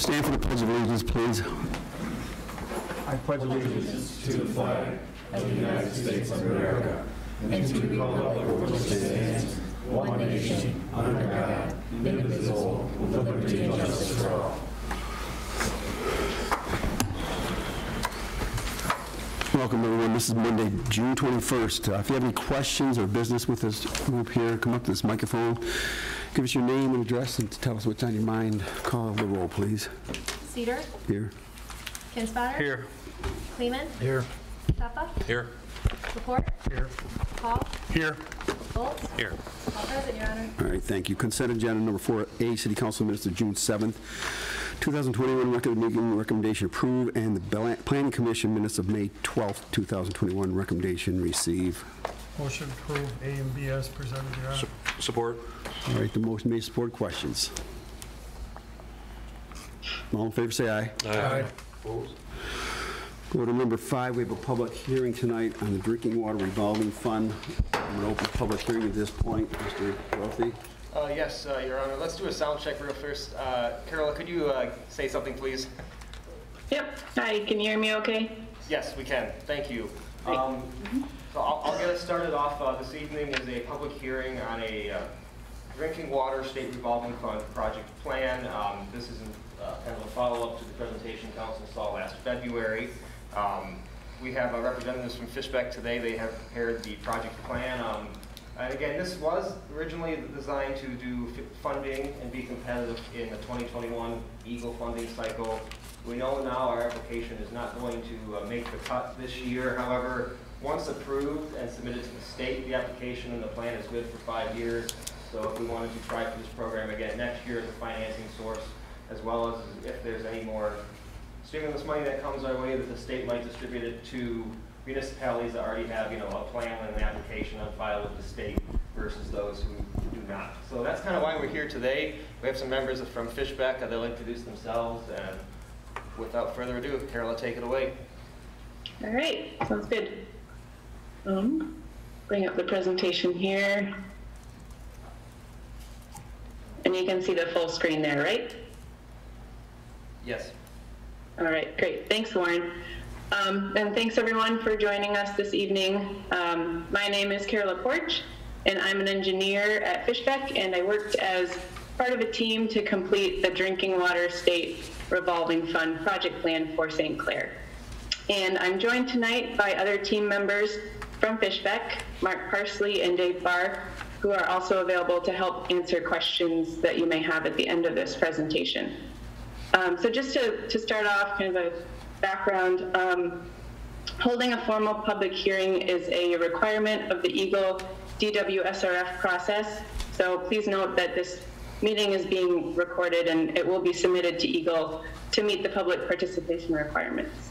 Stand for the Pledge of Allegiance, please. I pledge allegiance to the flag of the United States of America and to the republic for which it stands, one nation, under God, indivisible, with liberty and justice for all. Welcome, everyone. This is Monday, June 21st. If you have any questions or business with this group here, come up to this microphone, give us your name and address, and tell us what's on your mind. Call the roll, please. Cedar? Here. Kinspatter? Here. Kleeman? Here. Peppa? Here. Laporte? Here. Hall? Here. Bolts? Here. All present, Your Honor. All right, thank you. Consent agenda number 4A, City Council minutes of June 7th, 2021, recommendation approved, and the Planning Commission minutes of May 12th, 2021, recommendation receive. Motion to approve A and B as presented, Your Honor. Support. All right, the motion made, support. Questions? All in favor, say aye. Aye. Opposed? Go to number 5. We have a public hearing tonight on the Drinking Water Revolving Fund. I'm going to open the public hearing at this point. Mr. Dorothy? Yes, Your Honor. Let's do a sound check real first. Carola, could you say something, please? Yep. Hi, can you hear me okay? Yes, we can. Thank you. So I'll get us started off. This evening is a public hearing on a Drinking Water State Revolving Fund project plan. This is kind of a follow-up to the presentation Council saw last February. We have representatives from Fishbeck today. They have prepared the project plan. And again, this was originally designed to do funding and be competitive in the 2021 EAGLE funding cycle. We know now our application is not going to make the cut this year. However, once approved and submitted to the state, the application and the plan is good for 5 years. So if we wanted to try for this program again next year as a financing source, as well as if there's any more stimulus money that comes our way that the state might distribute it to municipalities that already have, a plan and an application on file with the state versus those who do not. So that's kind of why we're here today. We have some members from Fishbeck. They'll introduce themselves, and without further ado, Carola, take it away. All right, sounds good. Bring up the presentation here. And you can see the full screen there, right? Yes. All right, great. Thanks, Warren. And thanks everyone for joining us this evening. My name is Carola Porch, and I'm an engineer at Fishbeck, and I worked as part of a team to complete the Drinking Water State Revolving Fund project plan for St. Clair. And I'm joined tonight by other team members from Fishbeck, Mark Parsley and Dave Barr, who are also available to help answer questions that you may have at the end of this presentation. So just to start off, kind of a background, holding a formal public hearing is a requirement of the EAGLE DWSRF process. So please note that this meeting is being recorded and it will be submitted to EAGLE to meet the public participation requirements.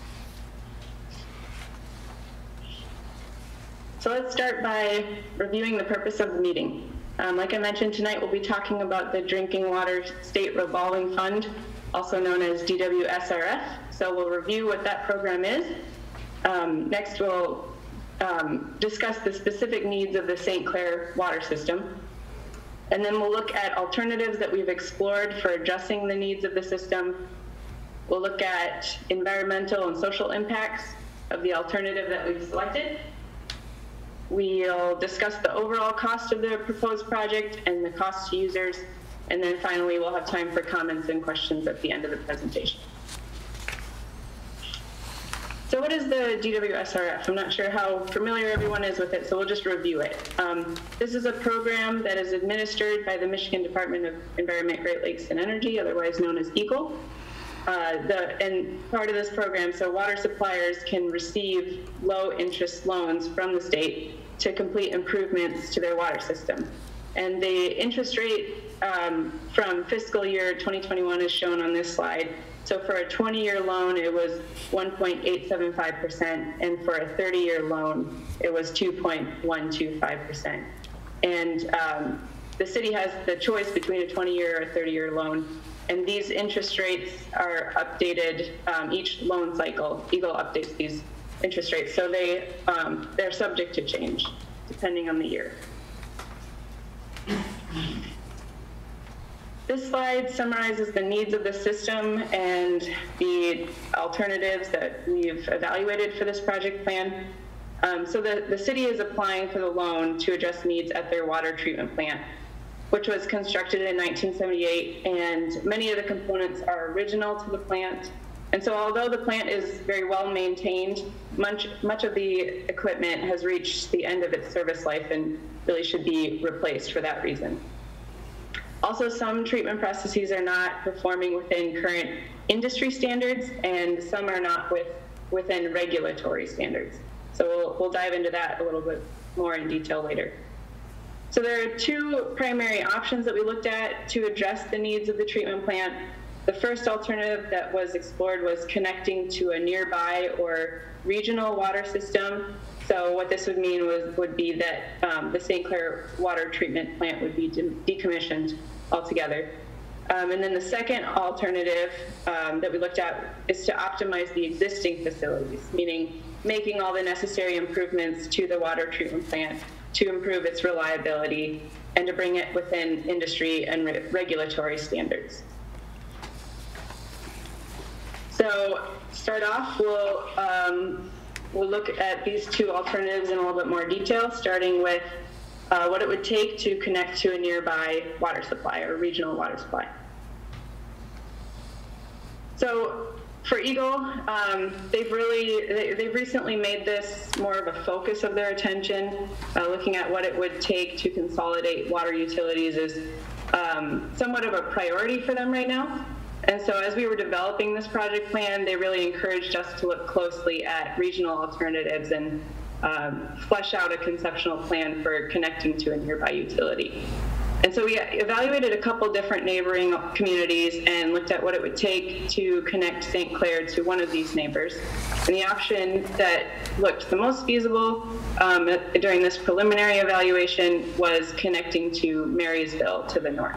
So let's start by reviewing the purpose of the meeting. Like I mentioned, tonight we'll be talking about the Drinking Water State Revolving Fund, also known as DWSRF. So we'll review what that program is. Next, we'll discuss the specific needs of the St. Clair water system. And then we'll look at alternatives that we've explored for addressing the needs of the system. We'll look at environmental and social impacts of the alternative that we've selected. We'll discuss the overall cost of the proposed project and the cost to users. And then finally, we'll have time for comments and questions at the end of the presentation. So what is the DWSRF? I'm not sure how familiar everyone is with it, so we'll just review it. This is a program that is administered by the Michigan Department of Environment, Great Lakes, and Energy, otherwise known as EAGLE. And part of this program, so water suppliers can receive low-interest loans from the state to complete improvements to their water system. And the interest rate from fiscal year 2021 is shown on this slide. So for a 20-year loan, it was 1.875%, and for a 30-year loan, it was 2.125%. And the city has the choice between a 20-year or a 30-year loan, and these interest rates are updated each loan cycle. EAGLE updates these interest rates, so they're subject to change depending on the year. This slide summarizes the needs of the system and the alternatives that we've evaluated for this project plan. So the city is applying for the loan to address needs at their water treatment plant, which was constructed in 1978, and many of the components are original to the plant. And so although the plant is very well maintained, much of the equipment has reached the end of its service life and really should be replaced for that reason. Also, some treatment processes are not performing within current industry standards, and some are not within regulatory standards. So we'll dive into that a little bit more in detail later. So there are two primary options that we looked at to address the needs of the treatment plant. The first alternative that was explored was connecting to a nearby or regional water system. So what this would mean would be that the St. Clair water treatment plant would be decommissioned altogether. And then the second alternative that we looked at is to optimize the existing facilities, meaning making all the necessary improvements to the water treatment plant to improve its reliability and to bring it within industry and regulatory standards. So start off, we'll look at these two alternatives in a little bit more detail, starting with what it would take to connect to a nearby water supply or regional water supply. So for Eagle, they've recently made this more of a focus of their attention. Looking at what it would take to consolidate water utilities is somewhat of a priority for them right now. And so as we were developing this project plan, they really encouraged us to look closely at regional alternatives and flesh out a conceptual plan for connecting to a nearby utility. And so we evaluated a couple different neighboring communities and looked at what it would take to connect St. Clair to one of these neighbors. And the option that looked the most feasible during this preliminary evaluation was connecting to Marysville to the north.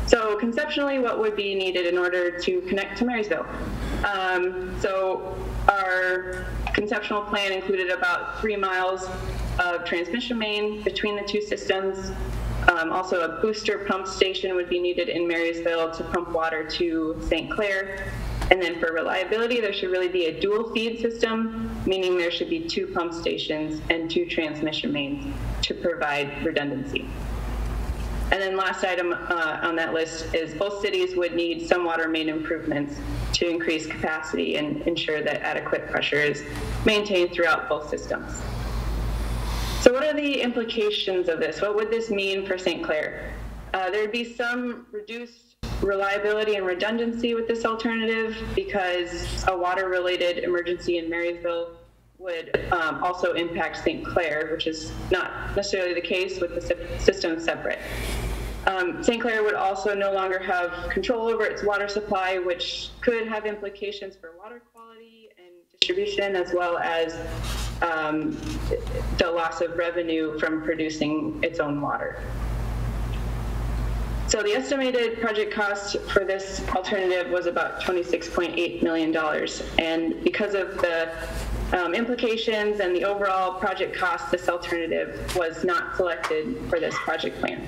So conceptually, what would be needed in order to connect to Marysville? So our conceptual plan included about 3 miles of transmission main between the two systems. Also, a booster pump station would be needed in Marysville to pump water to St. Clair. And then for reliability, there should really be a dual feed system, meaning there should be 2 pump stations and 2 transmission mains to provide redundancy. And then last item on that list is both cities would need some water main improvements to increase capacity and ensure that adequate pressure is maintained throughout both systems. So what are the implications of this? What would this mean for St. Clair? There would be some reduced reliability and redundancy with this alternative because a water-related emergency in Marysville would also impact St. Clair, which is not necessarily the case with the system separate. St. Clair would also no longer have control over its water supply, which could have implications for water quality and distribution, as well as the loss of revenue from producing its own water. So the estimated project cost for this alternative was about $26.8 million. And because of the implications and the overall project cost, this alternative was not selected for this project plan.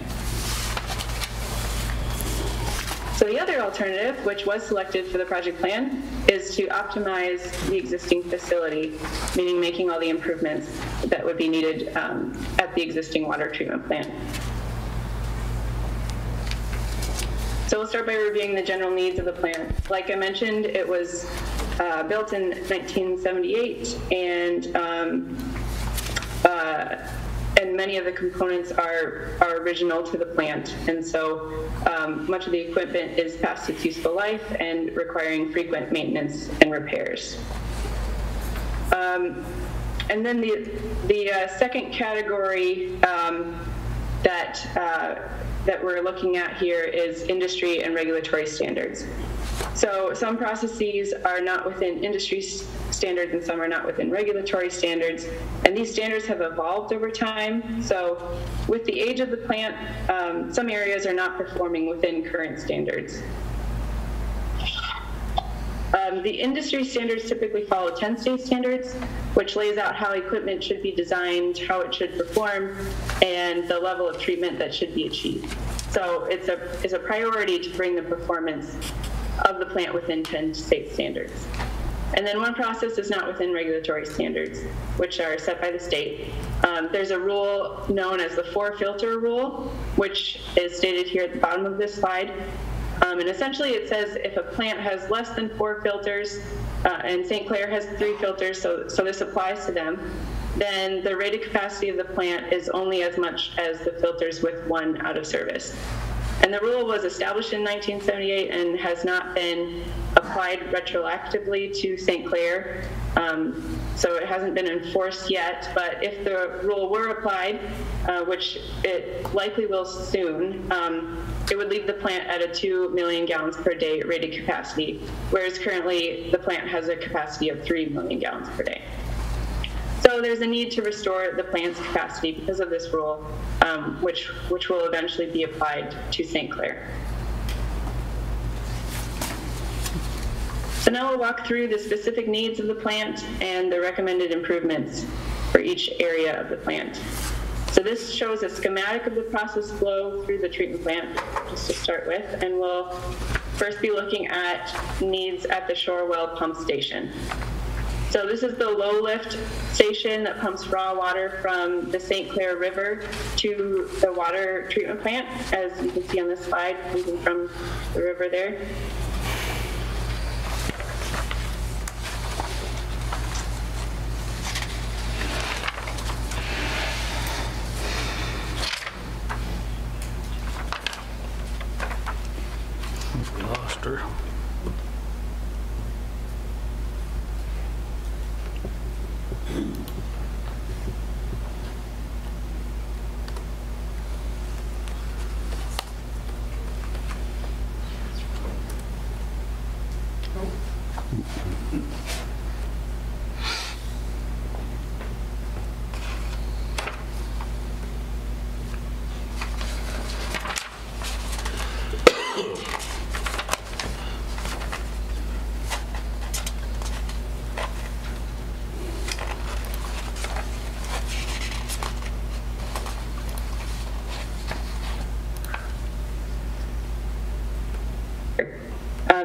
So the other alternative, which was selected for the project plan, is to optimize the existing facility, meaning making all the improvements that would be needed at the existing water treatment plant. So we'll start by reviewing the general needs of the plant. Like I mentioned, it was built in 1978, and many of the components are original to the plant. And so much of the equipment is past its useful life and requiring frequent maintenance and repairs. And then the second category that we're looking at here is industry and regulatory standards. So some processes are not within industry standards and some are not within regulatory standards, and these standards have evolved over time. So with the age of the plant, some areas are not performing within current standards. The industry standards typically follow 10-state standards, which lays out how equipment should be designed, how it should perform, and the level of treatment that should be achieved. So it's a priority to bring the performance of the plant within 10 state standards. And then one process is not within regulatory standards, which are set by the state. There's a rule known as the 4-filter rule, which is stated here at the bottom of this slide. And essentially it says if a plant has less than 4 filters, and St. Clair has 3 filters, so this applies to them, then the rated capacity of the plant is only as much as the filters with 1 out of service. And the rule was established in 1978 and has not been applied retroactively to St. Clair. So it hasn't been enforced yet, but if the rule were applied, which it likely will soon, it would leave the plant at a 2 million gallons per day rated capacity, whereas currently the plant has a capacity of 3 million gallons per day. So there's a need to restore the plant's capacity because of this rule, which will eventually be applied to St. Clair. So now we'll walk through the specific needs of the plant and the recommended improvements for each area of the plant. So this shows a schematic of the process flow through the treatment plant, just to start with, and we'll first be looking at needs at the shore well pump station. So this is the low lift station that pumps raw water from the St. Clair River to the water treatment plant, as you can see on this slide, coming from the river there. Lost her.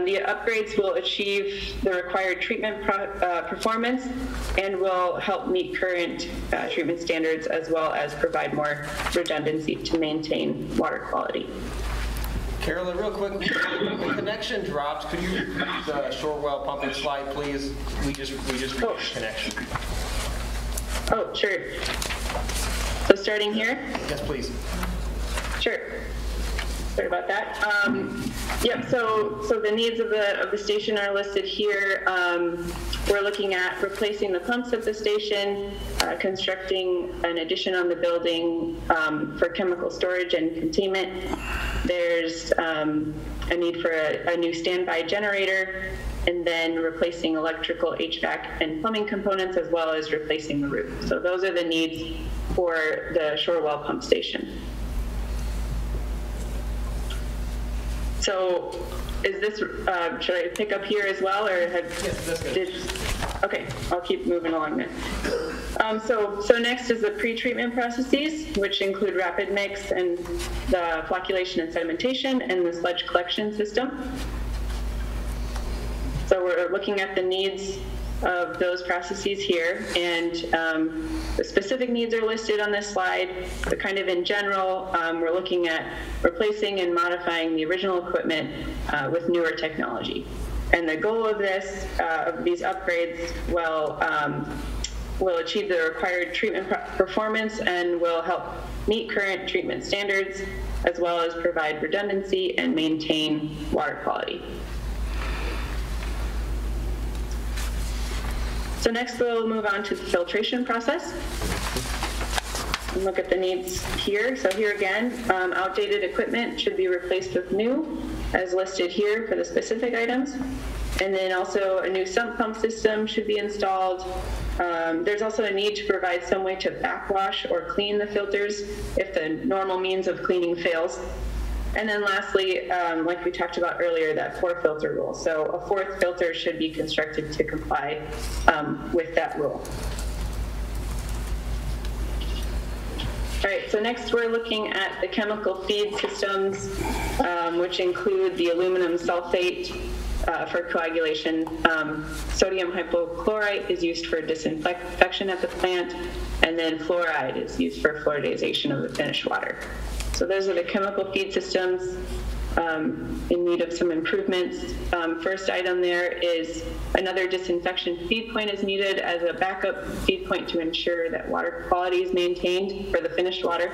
The upgrades will achieve the required treatment performance and will help meet current treatment standards, as well as provide more redundancy to maintain water quality. Carolyn, real quick, the connection dropped. Could you repeat the shore well pumping slide, please? We just reached the connection. Oh, sure. So starting here? Yes, please. Sure. Sorry about that. Yep. So the needs of the station are listed here. We're looking at replacing the pumps at the station, constructing an addition on the building for chemical storage and containment. There's a need for a new standby generator, and then replacing electrical, HVAC, and plumbing components, as well as replacing the roof. So those are the needs for the shore well pump station. So is this, should I pick up here as well, or Yes, that's good. Okay, I'll keep moving along then. So next is the pre-treatment processes, which include rapid mix and the flocculation and sedimentation and the sludge collection system. So we're looking at the needs of those processes here, and the specific needs are listed on this slide, but kind of in general, we're looking at replacing and modifying the original equipment with newer technology. And the goal of this, of these upgrades, will achieve the required treatment performance and will help meet current treatment standards, as well as provide redundancy and maintain water quality. So next we'll move on to the filtration process and look at the needs here. So here again, outdated equipment should be replaced with new, as listed here for the specific items. And then also a new sump pump system should be installed. There's also a need to provide some way to backwash or clean the filters if the normal means of cleaning fails. And then lastly, like we talked about earlier, that 4-filter rule. So a 4th filter should be constructed to comply with that rule. right, so next we're looking at the chemical feed systems, which include the aluminum sulfate for coagulation. Sodium hypochlorite is used for disinfection at the plant, and then fluoride is used for fluoridization of the finished water. So those are the chemical feed systems in need of some improvements. First item there is another disinfection feed point is needed as a backup feed point to ensure that water quality is maintained for the finished water.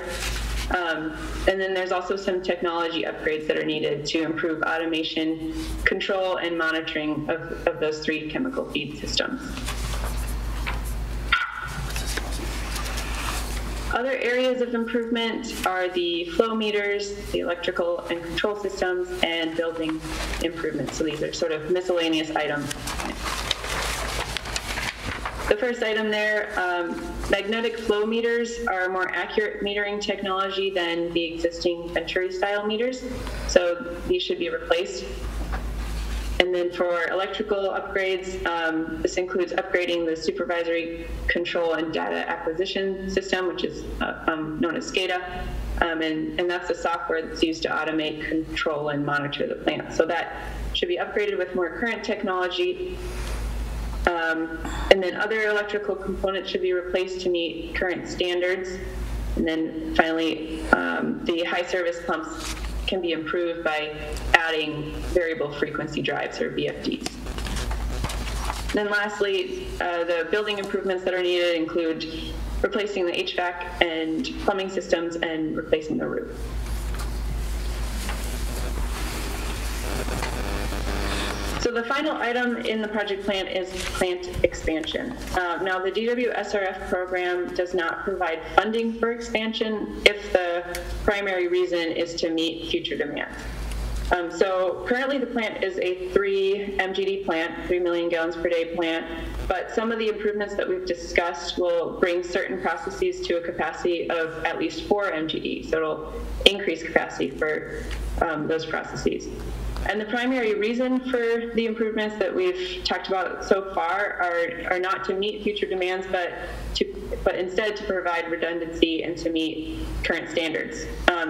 And then there's also some technology upgrades that are needed to improve automation, control, and monitoring of those 3 chemical feed systems. Other areas of improvement are the flow meters, the electrical and control systems, and building improvements. So these are sort of miscellaneous items. The first item there, magnetic flow meters are more accurate metering technology than the existing Venturi-style meters, so these should be replaced. And then for electrical upgrades, this includes upgrading the supervisory control and data acquisition system, which is known as SCADA, and that's the software that's used to automate, control, and monitor the plant. So that should be upgraded with more current technology. And then other electrical components should be replaced to meet current standards. And then finally, the high service pumps can be improved by adding variable frequency drives, or VFDs. Then lastly, the building improvements that are needed include replacing the HVAC and plumbing systems and replacing the roof. So the final item in the project plan is plant expansion. Now the DWSRF program does not provide funding for expansion if the primary reason is to meet future demand. So currently the plant is a 3 MGD plant, 3 million gallons per day plant, but some of the improvements that we've discussed will bring certain processes to a capacity of at least 4 MGD, so it'll increase capacity for those processes. And the primary reason for the improvements that we've talked about so far are not to meet future demands, but instead to provide redundancy and to meet current standards.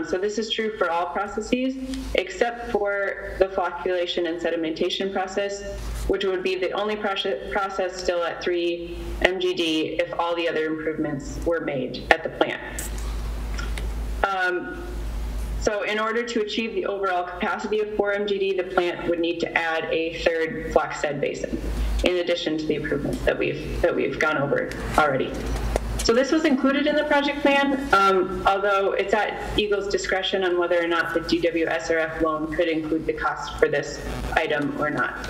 So this is true for all processes, except for the flocculation and sedimentation process, which would be the only process still at 3 MGD if all the other improvements were made at the plant. So in order to achieve the overall capacity of 4 MGD, the plant would need to add a 3rd floc sed basin, in addition to the improvements that we've gone over already. So this was included in the project plan, although it's at Eagle's discretion on whether or not the DWSRF loan could include the cost for this item or not.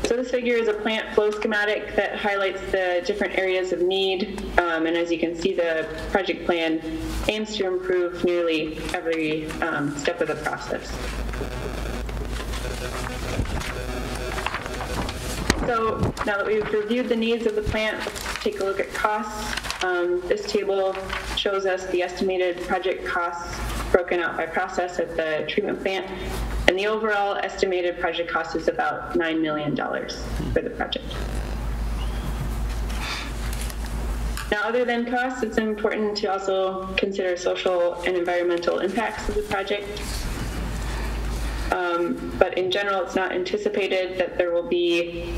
So this figure is a plant flow schematic that highlights the different areas of need, and as you can see, the project plan aims to improve nearly every step of the process. So now that we've reviewed the needs of the plant, let's take a look at costs. This table shows us the estimated project costs broken out by process at the treatment plant. And the overall estimated project cost is about $9 million for the project. Now, other than costs, it's important to also consider social and environmental impacts of the project. But in general, it's not anticipated that there will be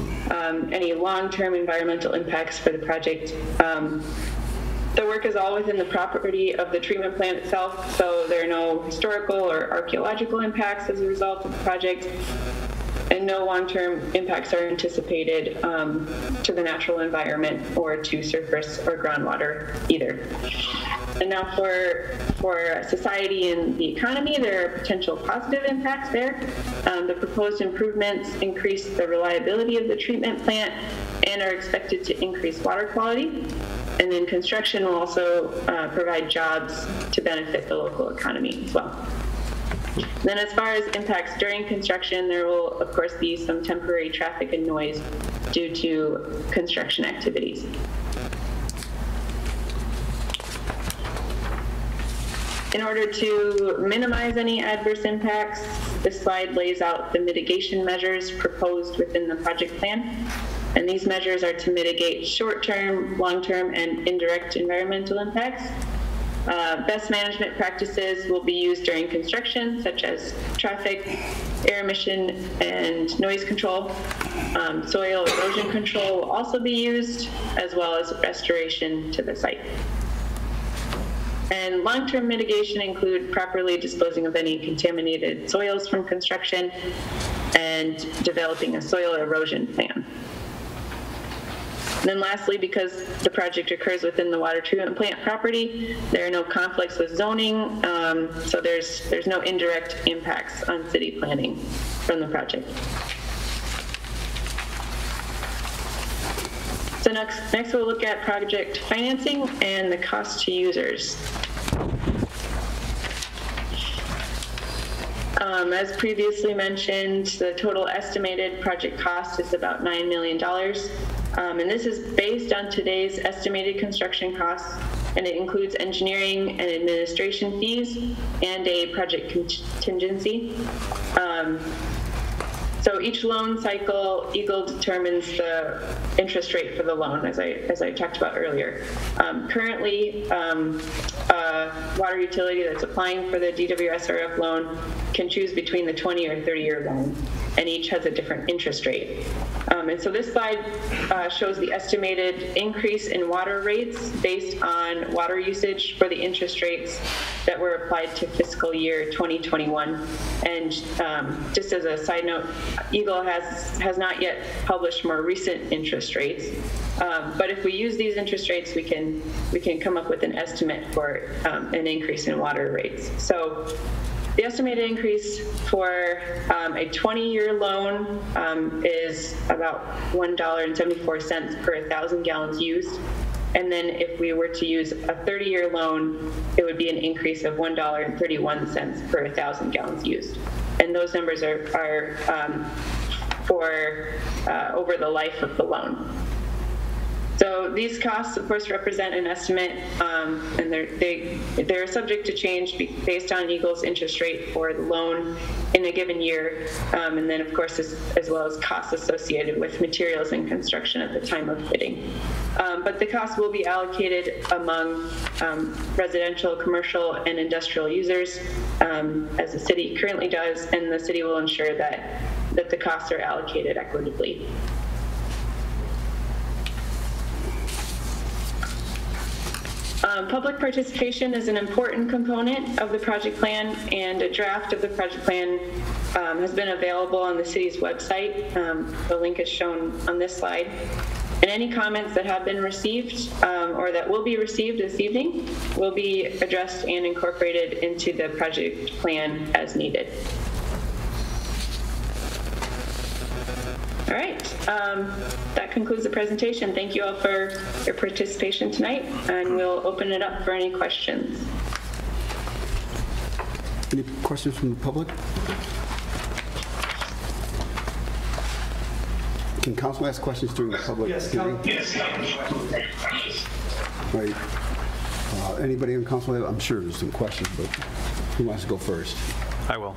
any long-term environmental impacts for the project. The work is all within the property of the treatment plant itself, so there are no historical or archaeological impacts as a result of the project, and no long-term impacts are anticipated to the natural environment or to surface or groundwater either. And now for society and the economy, there are potential positive impacts there. The proposed improvements increase the reliability of the treatment plant and are expected to increase water quality. And then construction will also provide jobs to benefit the local economy as well. Then as far as impacts during construction, there will of course be some temporary traffic and noise due to construction activities. In order to minimize any adverse impacts, this slide lays out the mitigation measures proposed within the project plan. And these measures are to mitigate short-term, long-term, and indirect environmental impacts. Best management practices will be used during construction, such as traffic, air emission, and noise control. Soil erosion control will also be used, as well as restoration to the site. And long-term mitigation include properly disposing of any contaminated soils from construction and developing a soil erosion plan. And then lastly, because the project occurs within the water treatment plant property, there are no conflicts with zoning, so there's no indirect impacts on city planning from the project. So next we'll look at project financing and the cost to users. As previously mentioned, the total estimated project cost is about $9 million. And this is based on today's estimated construction costs, and it includes engineering and administration fees and a project contingency. So each loan cycle, Eagle determines the interest rate for the loan, as I talked about earlier. Currently, a water utility that's applying for the DWSRF loan can choose between the 20 or 30-year loan, and each has a different interest rate. And so this slide shows the estimated increase in water rates based on water usage for the interest rates that were applied to fiscal year 2021. And just as a side note, Eagle has not yet published more recent interest rates. But if we use these interest rates, we can come up with an estimate for an increase in water rates. So the estimated increase for a 20-year loan is about $1.74 per 1,000 gallons used. And then if we were to use a 30-year loan, it would be an increase of $1.31 per 1,000 gallons used. And those numbers are for over the life of the loan. So these costs, of course, represent an estimate, and they're subject to change based on Eagle's interest rate for the loan in a given year, and then, of course, as well as costs associated with materials and construction at the time of bidding. But the costs will be allocated among residential, commercial, and industrial users, as the city currently does, and the city will ensure that the costs are allocated equitably. Public participation is an important component of the project plan, and a draft of the project plan has been available on the city's website. The link is shown on this slide. And any comments that have been received or that will be received this evening will be addressed and incorporated into the project plan as needed. All right, that concludes the presentation. Thank you all for your participation tonight, and we'll open it up for any questions. Any questions from the public? Can council ask questions during the public hearing? Yes. Right. Anybody in council? I'm sure there's some questions, but who wants to go first? I will.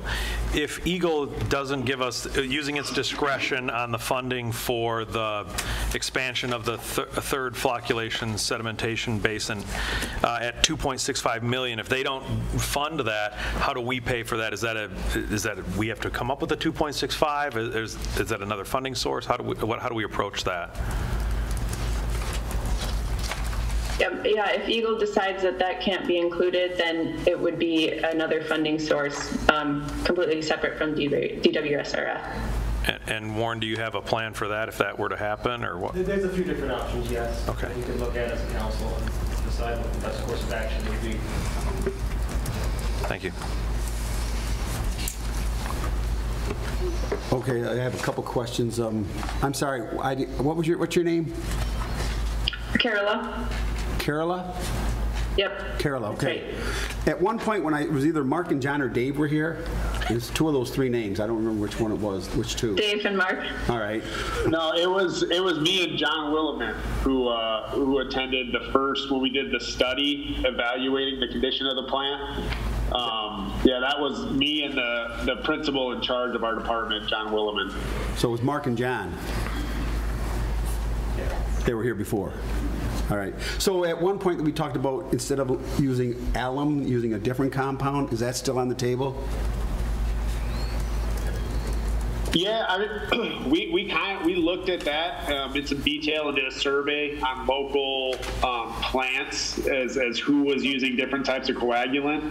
If Eagle doesn't give us, using its discretion on the funding for the expansion of the third flocculation sedimentation basin at $2.65 million, if they don't fund that, how do we pay for that? Is that we have to come up with the 2.65? Is that another funding source? How do we approach that? Yeah, if Eagle decides that can't be included, then it would be another funding source completely separate from DWSRF. And Warren, do you have a plan for that if that were to happen, or what? There's a few different options, yes. Okay. That you could look at as a council and decide what the best course of action would be. Thank you. Okay, I have a couple questions. I'm sorry, what's your name? Carola. Carola? Yep. Carola, okay. Right. At one point when it was either Mark and John or Dave were here, there's two of those three names. I don't remember which one it was, which two. Dave and Mark. All right. No, it was me and John Williman who attended the first, when we did the study evaluating the condition of the plant. Yeah, that was me and the principal in charge of our department, John Williman. So it was Mark and John. They were here before. All right. So at one point we talked about, instead of using alum, using a different compound. Is that still on the table? Yeah, I mean, we looked at that in some detail and did a survey on local plants as who was using different types of coagulant,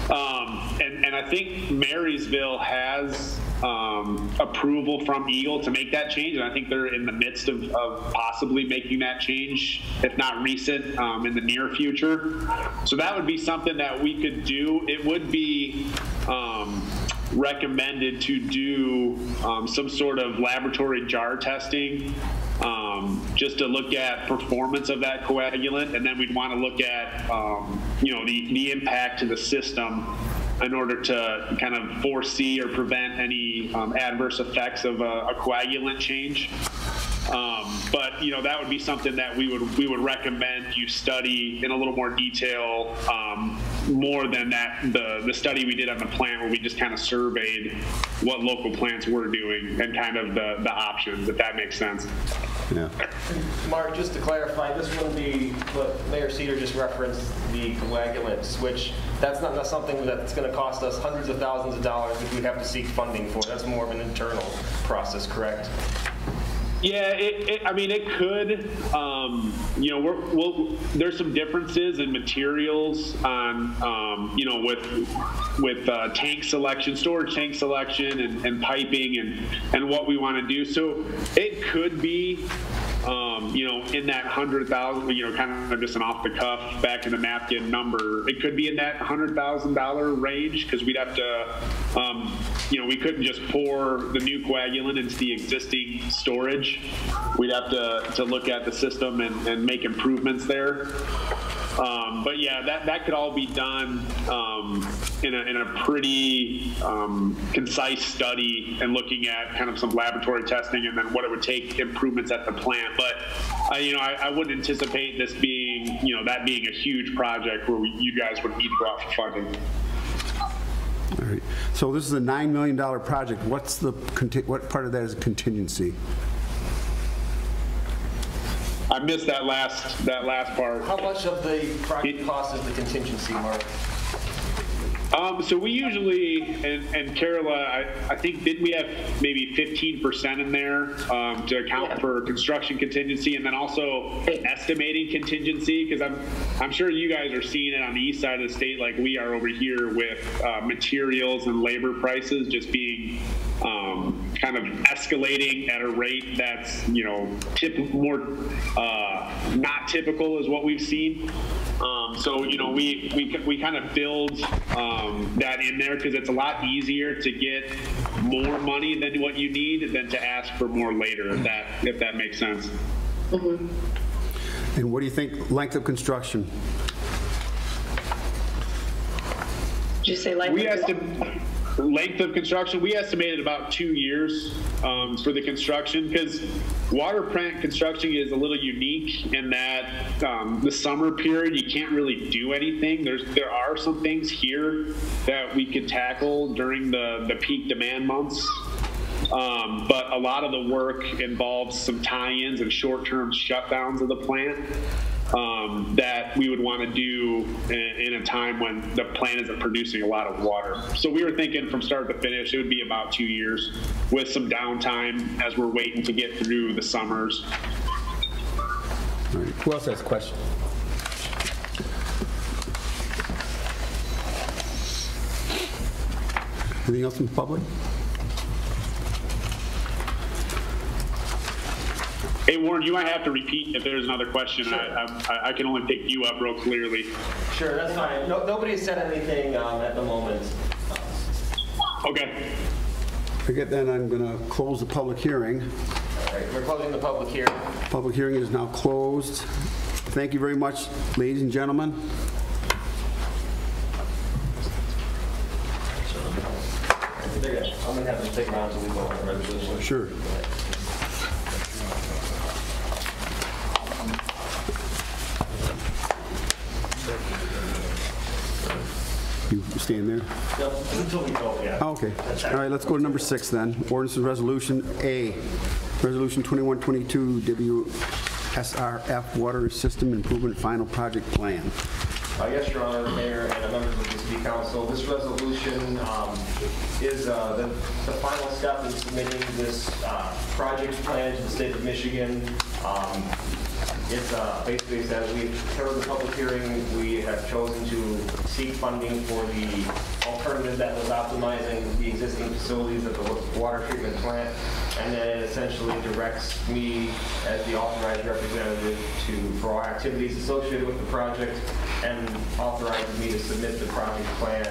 and I think Marysville has approval from Eagle to make that change, and I think they're in the midst of possibly making that change, if not recent, in the near future. So that would be something that we could do. It would be recommended to do some sort of laboratory jar testing, just to look at performance of that coagulant, and then we'd want to look at the impact to the system in order to kind of foresee or prevent any adverse effects of a coagulant change. But that would be something that we would recommend you study in a little more detail, more than the study we did on the plant, where we just kind of surveyed what local plants were doing and kind of the options, if that makes sense. Yeah. Mark, just to clarify, this wouldn't be what Mayor Cedar just referenced, the coagulant switch. That's not something that's going to cost us hundreds of thousands of dollars if we have to seek funding for. That's more of an internal process, correct? Yeah, I mean, it could. There's some differences in materials on, with tank selection, storage tank selection, and piping, and what we want to do. So it could be, in that 100,000, kind of just an off the cuff, back in the napkin number. It could be in that $100,000 range, because we'd have to, we couldn't just pour the new coagulant into the existing storage. We'd have to look at the system and make improvements there. But yeah, that could all be done in a pretty concise study, and looking at kind of some laboratory testing, and then what it would take improvements at the plant. But I wouldn't anticipate this being that being a huge project where you guys would need to go out for funding. All right. So this is a $9 million project. What part of that is contingency? I missed that last part. How much of the project cost is the contingency, Mark? So we usually, and Carola, I think, didn't we have maybe 15% in there to account for construction contingency, and then also estimating contingency? Because I'm sure you guys are seeing it on the east side of the state like we are over here, with materials and labor prices just being kind of escalating at a rate that's not typical is what we've seen. So we kind of build that in there, because it's a lot easier to get more money than what you need than to ask for more later, if that makes sense. Mm-hmm. And what do you think length of construction? Did you say length of construction, we estimated about 2 years for the construction, because water plant construction is a little unique in that the summer period you can't really do anything. There are some things here that we could tackle during the peak demand months, but a lot of the work involves some tie-ins and short-term shutdowns of the plant that we would want to do in a time when the plant isn't producing a lot of water. So we were thinking from start to finish it would be about 2 years, with some downtime as we're waiting to get through the summers. All right. Who else has a question? Anything else from the public? Hey, Warren, you might have to repeat if there's another question. Sure. I can only pick you up real clearly. Sure, that's fine. Nobody has said anything at the moment. Okay. Forget then, I'm going to close the public hearing. All right, we're closing the public hearing. Public hearing is now closed. Thank you very much, ladies and gentlemen. I'm going to have to take around until we go on the resolution. Sure. You staying there? Yep, until we go, yeah. Oh, okay. All right, let's go to number 6 then. Ordinance and Resolution A. Resolution 2122 SRF Water System Improvement Final Project Plan. Yes, Your Honor, Mayor, and members of the City Council. This resolution is the final step in submitting this project plan to the state of Michigan. It's basically says we've heard the public hearing. We have chosen to seek funding for the alternative that was optimizing the existing facilities of the water treatment plant, and then it essentially directs me as the authorized representative for our activities associated with the project, and authorizes me to submit the project plan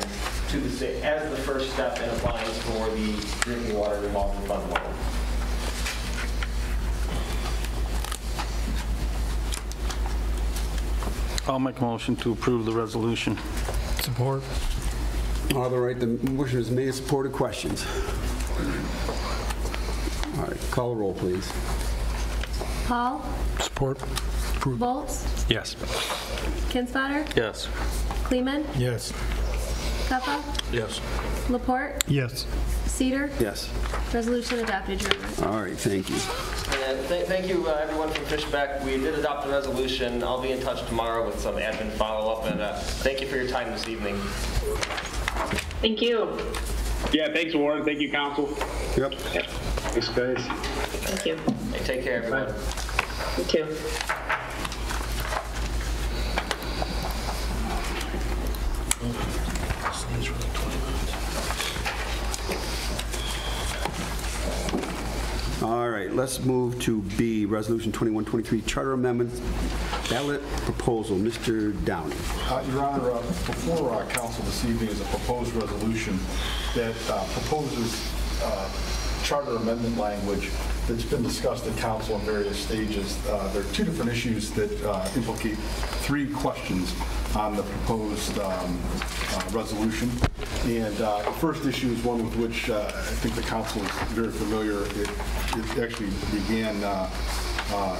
to the state as the first step in applying for the drinking water revolving fund loan. I'll make a motion to approve the resolution. Support. All right, the motion is made and supported. Questions? All right, call the roll, please. Paul? Support. Approve. Volz? Yes. Kinsfater? Yes. Kleeman? Yes. Peppa? Yes. Laporte? Yes. Cedar? Yes. Resolution adopted, Your Honor. All right, thank you. And thank you, everyone from Fishbeck. We did adopt the resolution. I'll be in touch tomorrow with some admin follow-up, and thank you for your time this evening. Thank you. Yeah, thanks, Warren. Thank you, Council. Yep. Thanks, guys. Thank you. Hey, take care, everyone. You too. All right, let's move to B, Resolution 2123, Charter Amendments, Ballot Proposal. Mr. Downey. Your Honor, before Council this evening is a proposed resolution that proposes charter amendment language that's been discussed at Council in various stages. There are two different issues that implicate three questions on the proposed resolution. And the first issue is one with which I think the Council is very familiar. It actually began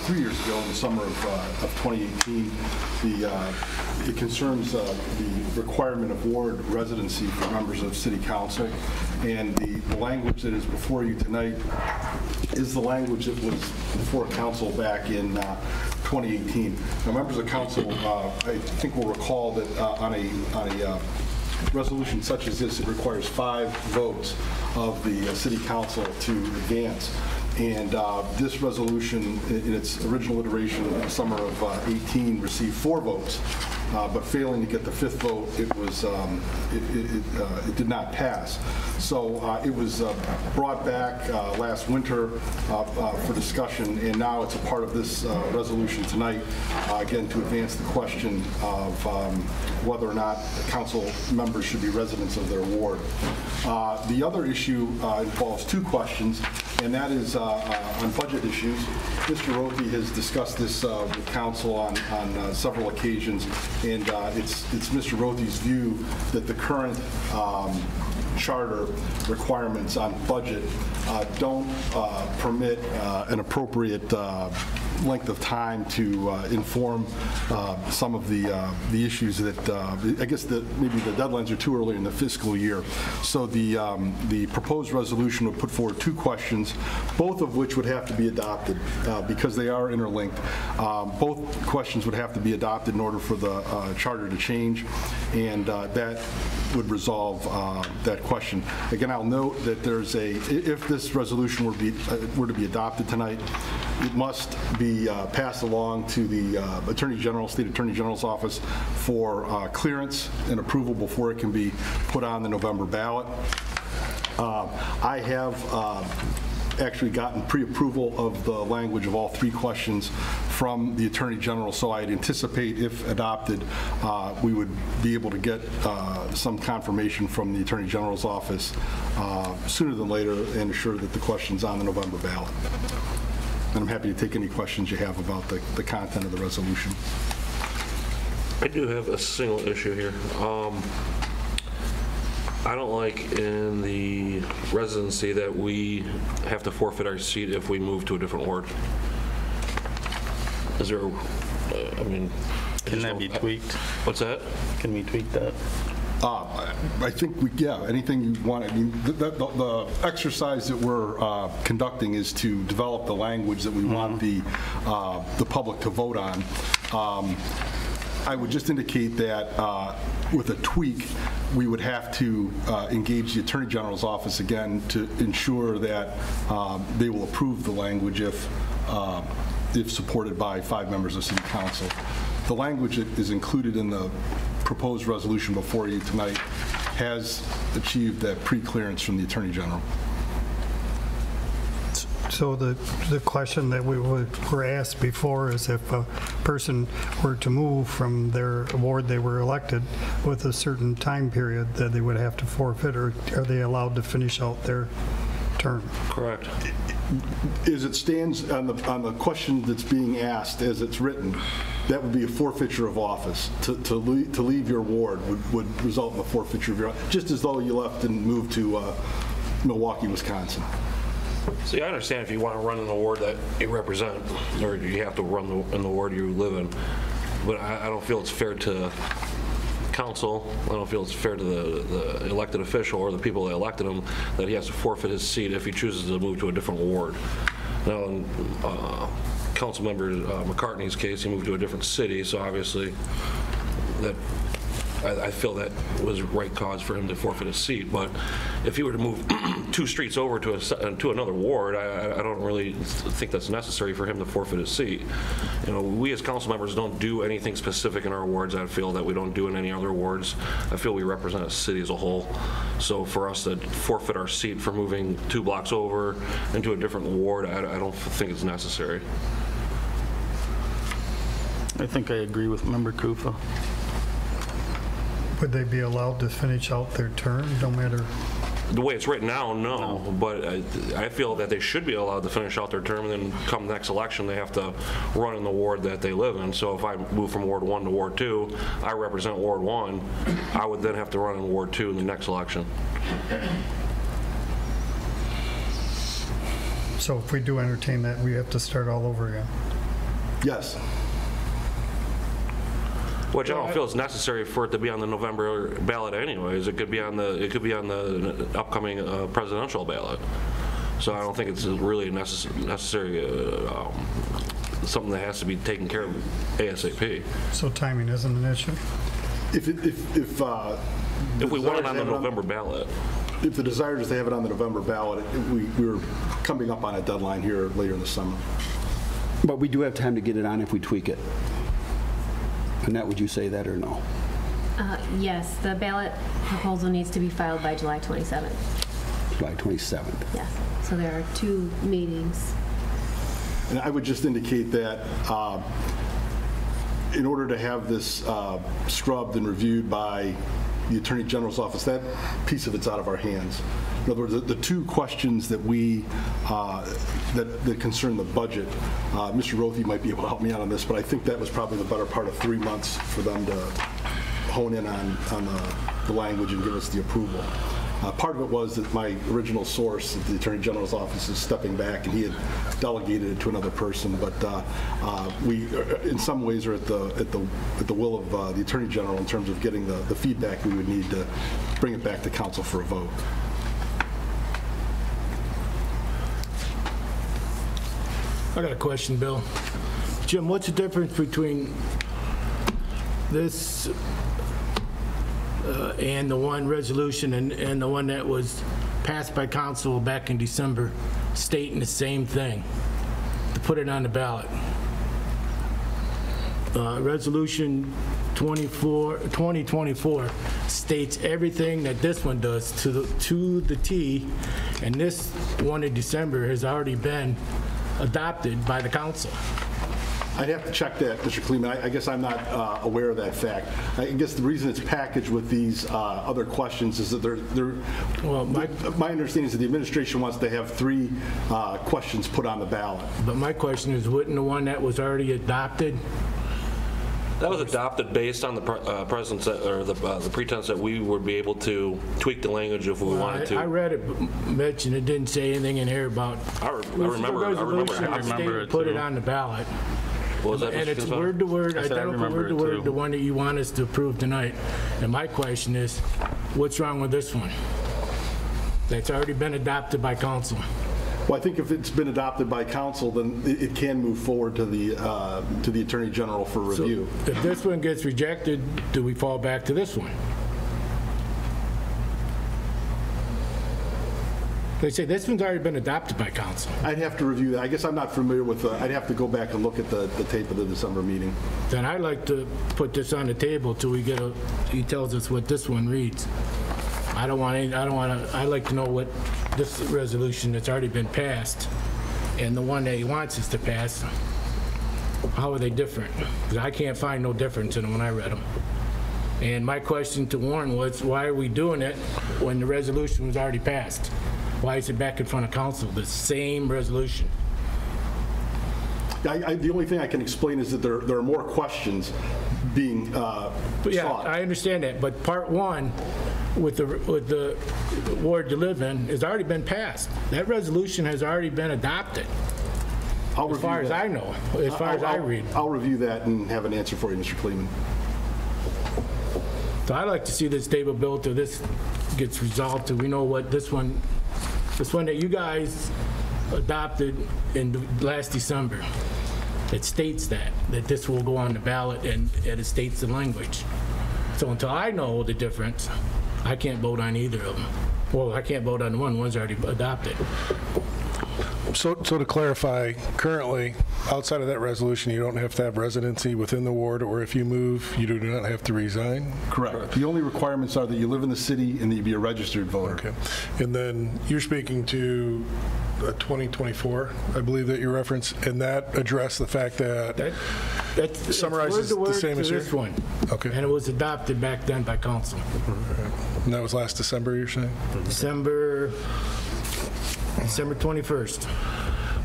3 years ago in the summer of 2018. It concerns the requirement of ward residency for members of City Council. And the language that is before you tonight is the language that was before Council back in 2018. Now, members of Council, I think will recall that on a resolution such as this, it requires 5 votes of the City Council to advance. And this resolution, in its original iteration in the summer of 18, received 4 votes, but failing to get the 5th vote, it did not pass. So it was brought back last winter for discussion, and now it's a part of this resolution tonight, again, to advance the question of whether or not council members should be residents of their ward. The other issue involves 2 questions, and that is on budget issues. Mr. Rothy has discussed this with council on several occasions, and it's Mr. Rothy's view that the current charter requirements on budget don't permit an appropriate length of time to inform some of the issues that I guess maybe the deadlines are too early in the fiscal year. So the proposed resolution would put forward 2 questions, both of which would have to be adopted because they are interlinked. Both questions would have to be adopted in order for the charter to change, and that would resolve that question. Again, I'll note that there's if this resolution were to be adopted tonight, it must be passed along to the Attorney General, State Attorney General's office for clearance and approval before it can be put on the November ballot. I have actually gotten pre-approval of the language of all 3 questions from the Attorney General, so I'd anticipate, if adopted, we would be able to get some confirmation from the Attorney General's office sooner than later and assure that the question's on the November ballot. And I'm happy to take any questions you have about the content of the resolution. I do have a single issue here. I don't like in the residency that we have to forfeit our seat if we move to a different ward. Is there, I mean... Can that be tweaked? What's that? Can we tweak that? I think anything you want. I mean, the exercise that we're conducting is to develop the language that we want the public to vote on. I would just indicate that with a tweak, we would have to engage the Attorney General's office again to ensure that they will approve the language if supported by 5 members of City Council. The language that is included in the proposed resolution before you tonight has achieved that pre-clearance from the Attorney General. So the question that we were asked before is if a person were to move from their ward they were elected with a certain time period that they would have to forfeit, or are they allowed to finish out their term? Correct. As it stands on the question that's being asked, as it's written, that would be a forfeiture of office. To leave your ward would result in a forfeiture of your office, just as though you left and moved to Milwaukee, Wisconsin. See, I understand if you want to run in the ward that you represent, or you have to run in the ward you live in, but I don't feel it's fair to council, I don't feel it's fair to the elected official or the people that elected him that he has to forfeit his seat if he chooses to move to a different ward. Now, in Councilmember McCartney's case, he moved to a different city, so obviously that I feel that was right cause for him to forfeit his seat. But if he were to move 2 streets over to another ward, I don't really think that's necessary for him to forfeit his seat. You know, we as council members don't do anything specific in our wards. I feel that we don't do in any other wards. I feel we represent a city as a whole. So for us to forfeit our seat for moving 2 blocks over into a different ward, I don't think it's necessary. I think I agree with Member Kufa. Would they be allowed to finish out their term, no matter? The way it's written now, no. But I feel that they should be allowed to finish out their term, and then come next election, they have to run in the ward that they live in. So if I move from Ward 1 to Ward 2, I represent Ward 1, I would then have to run in Ward 2 in the next election. So if we do entertain that, we have to start all over again? Yes. Which I don't feel is necessary for it to be on the November ballot anyways. It could be on the upcoming presidential ballot. So I don't think it's really necessary something that has to be taken care of ASAP. So timing isn't an issue? If we want it on the November ballot. If the desire is to have it on the November ballot, we're coming up on a deadline here later in the summer. But we do have time to get it on if we tweak it. Annette, would you say that or no? Yes, the ballot proposal needs to be filed by July 27th. July 27th. Yes, so there are 2 meetings. And I would just indicate that in order to have this scrubbed and reviewed by the Attorney General's office, that piece of it's out of our hands. In other words, the 2 questions that that concern the budget, Mr. Rothy might be able to help me out on this, but I think that was probably the better part of 3 months for them to hone in on the language and give us the approval. Part of it was that my original source at the Attorney General's office is stepping back, and he had delegated it to another person. But we, in some ways, are at the will of the Attorney General in terms of getting the feedback we would need to bring it back to council for a vote. I got a question, Bill. Jim, what's the difference between this and the one resolution and the one that was passed by council back in December stating the same thing, to put it on the ballot? Resolution 2024 states everything that this one does to the T, and this one in December has already been adopted by the council. I'd have to check that, Mr. Kleeman. I guess I'm not aware of that fact. I guess the reason it's packaged with these other questions is that my understanding is that the administration wants to have 3 questions put on the ballot. But my question is, wouldn't the one that was already adopted? That was adopted based on the presence or the pretense that we would be able to tweak the language if we wanted to. I read it, Mitch, and it didn't say anything in here about. I remember Put it on the ballot. What was that, And Mr. it's Gonzalez? word to word, I said I identical remember word to it, word, too. the one that you want us to approve tonight. And my question is, what's wrong with this one? That's already been adopted by council. Well, I think if it's been adopted by council, then it can move forward to the Attorney General for review. So if this one gets rejected, do we fall back to this one? They say this one's already been adopted by council. I'd have to review that. I guess I'm not familiar with, I'd have to go back and look at the tape of the December meeting. Then I'd like to put this on the table till we get he tells us what this one reads. I'd like to know what this resolution that's already been passed and the one that he wants us to pass, how are they different? Because I can't find no difference in them when I read them. And my question to Warren was, why are we doing it when the resolution was already passed? Why is it back in front of council, the same resolution? The only thing I can explain is that there are more questions being Yeah, sought. I understand that, but part one with the ward to live in has already been passed. That resolution has already been adopted, as far as I know, as far as I read. I'll review that and have an answer for you, Mr. Kleeman. So I'd like to see this table built till this gets resolved, till we know what this one that you guys adopted in last December. It states that this will go on the ballot and it states the language. So until I know the difference, I can't vote on either of them. Well, I can't vote on the one's already adopted. So to clarify, currently, outside of that resolution, you don't have to have residency within the ward, or if you move, you do not have to resign? Correct. The only requirements are that you live in the city and that you be a registered voter. Okay. And then you're speaking to 2024, I believe that you referenced, and that addressed the fact that summarizes word to word the same to as here? this one. Okay. And it was adopted back then by council. And that was last December, you're saying? December 21st.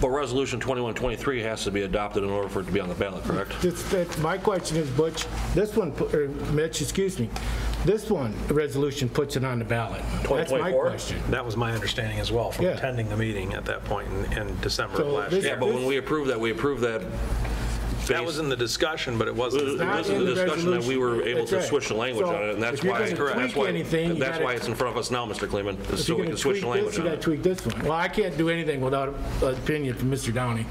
But Resolution 2123 has to be adopted in order for it to be on the ballot, correct? My question is, Butch, this one, Mitch, excuse me, this one, resolution puts it on the ballot. That's my 2024? question. That was my understanding as well from Yeah. attending the meeting at that point in December of So last this- year. Yeah, but when we approved that. That was in the discussion, but it wasn't. It not wasn't in the the discussion that we were resolution. able That's to right. switch the language So on it, and that's if you're why, gonna tweak anything, you that's gotta- why it's in front of us now, Mr. Kleeman, If so you're we going can to switch tweak the language this, you on got to it. tweak this one. Well, I can't do anything without an opinion from Mr. Downey.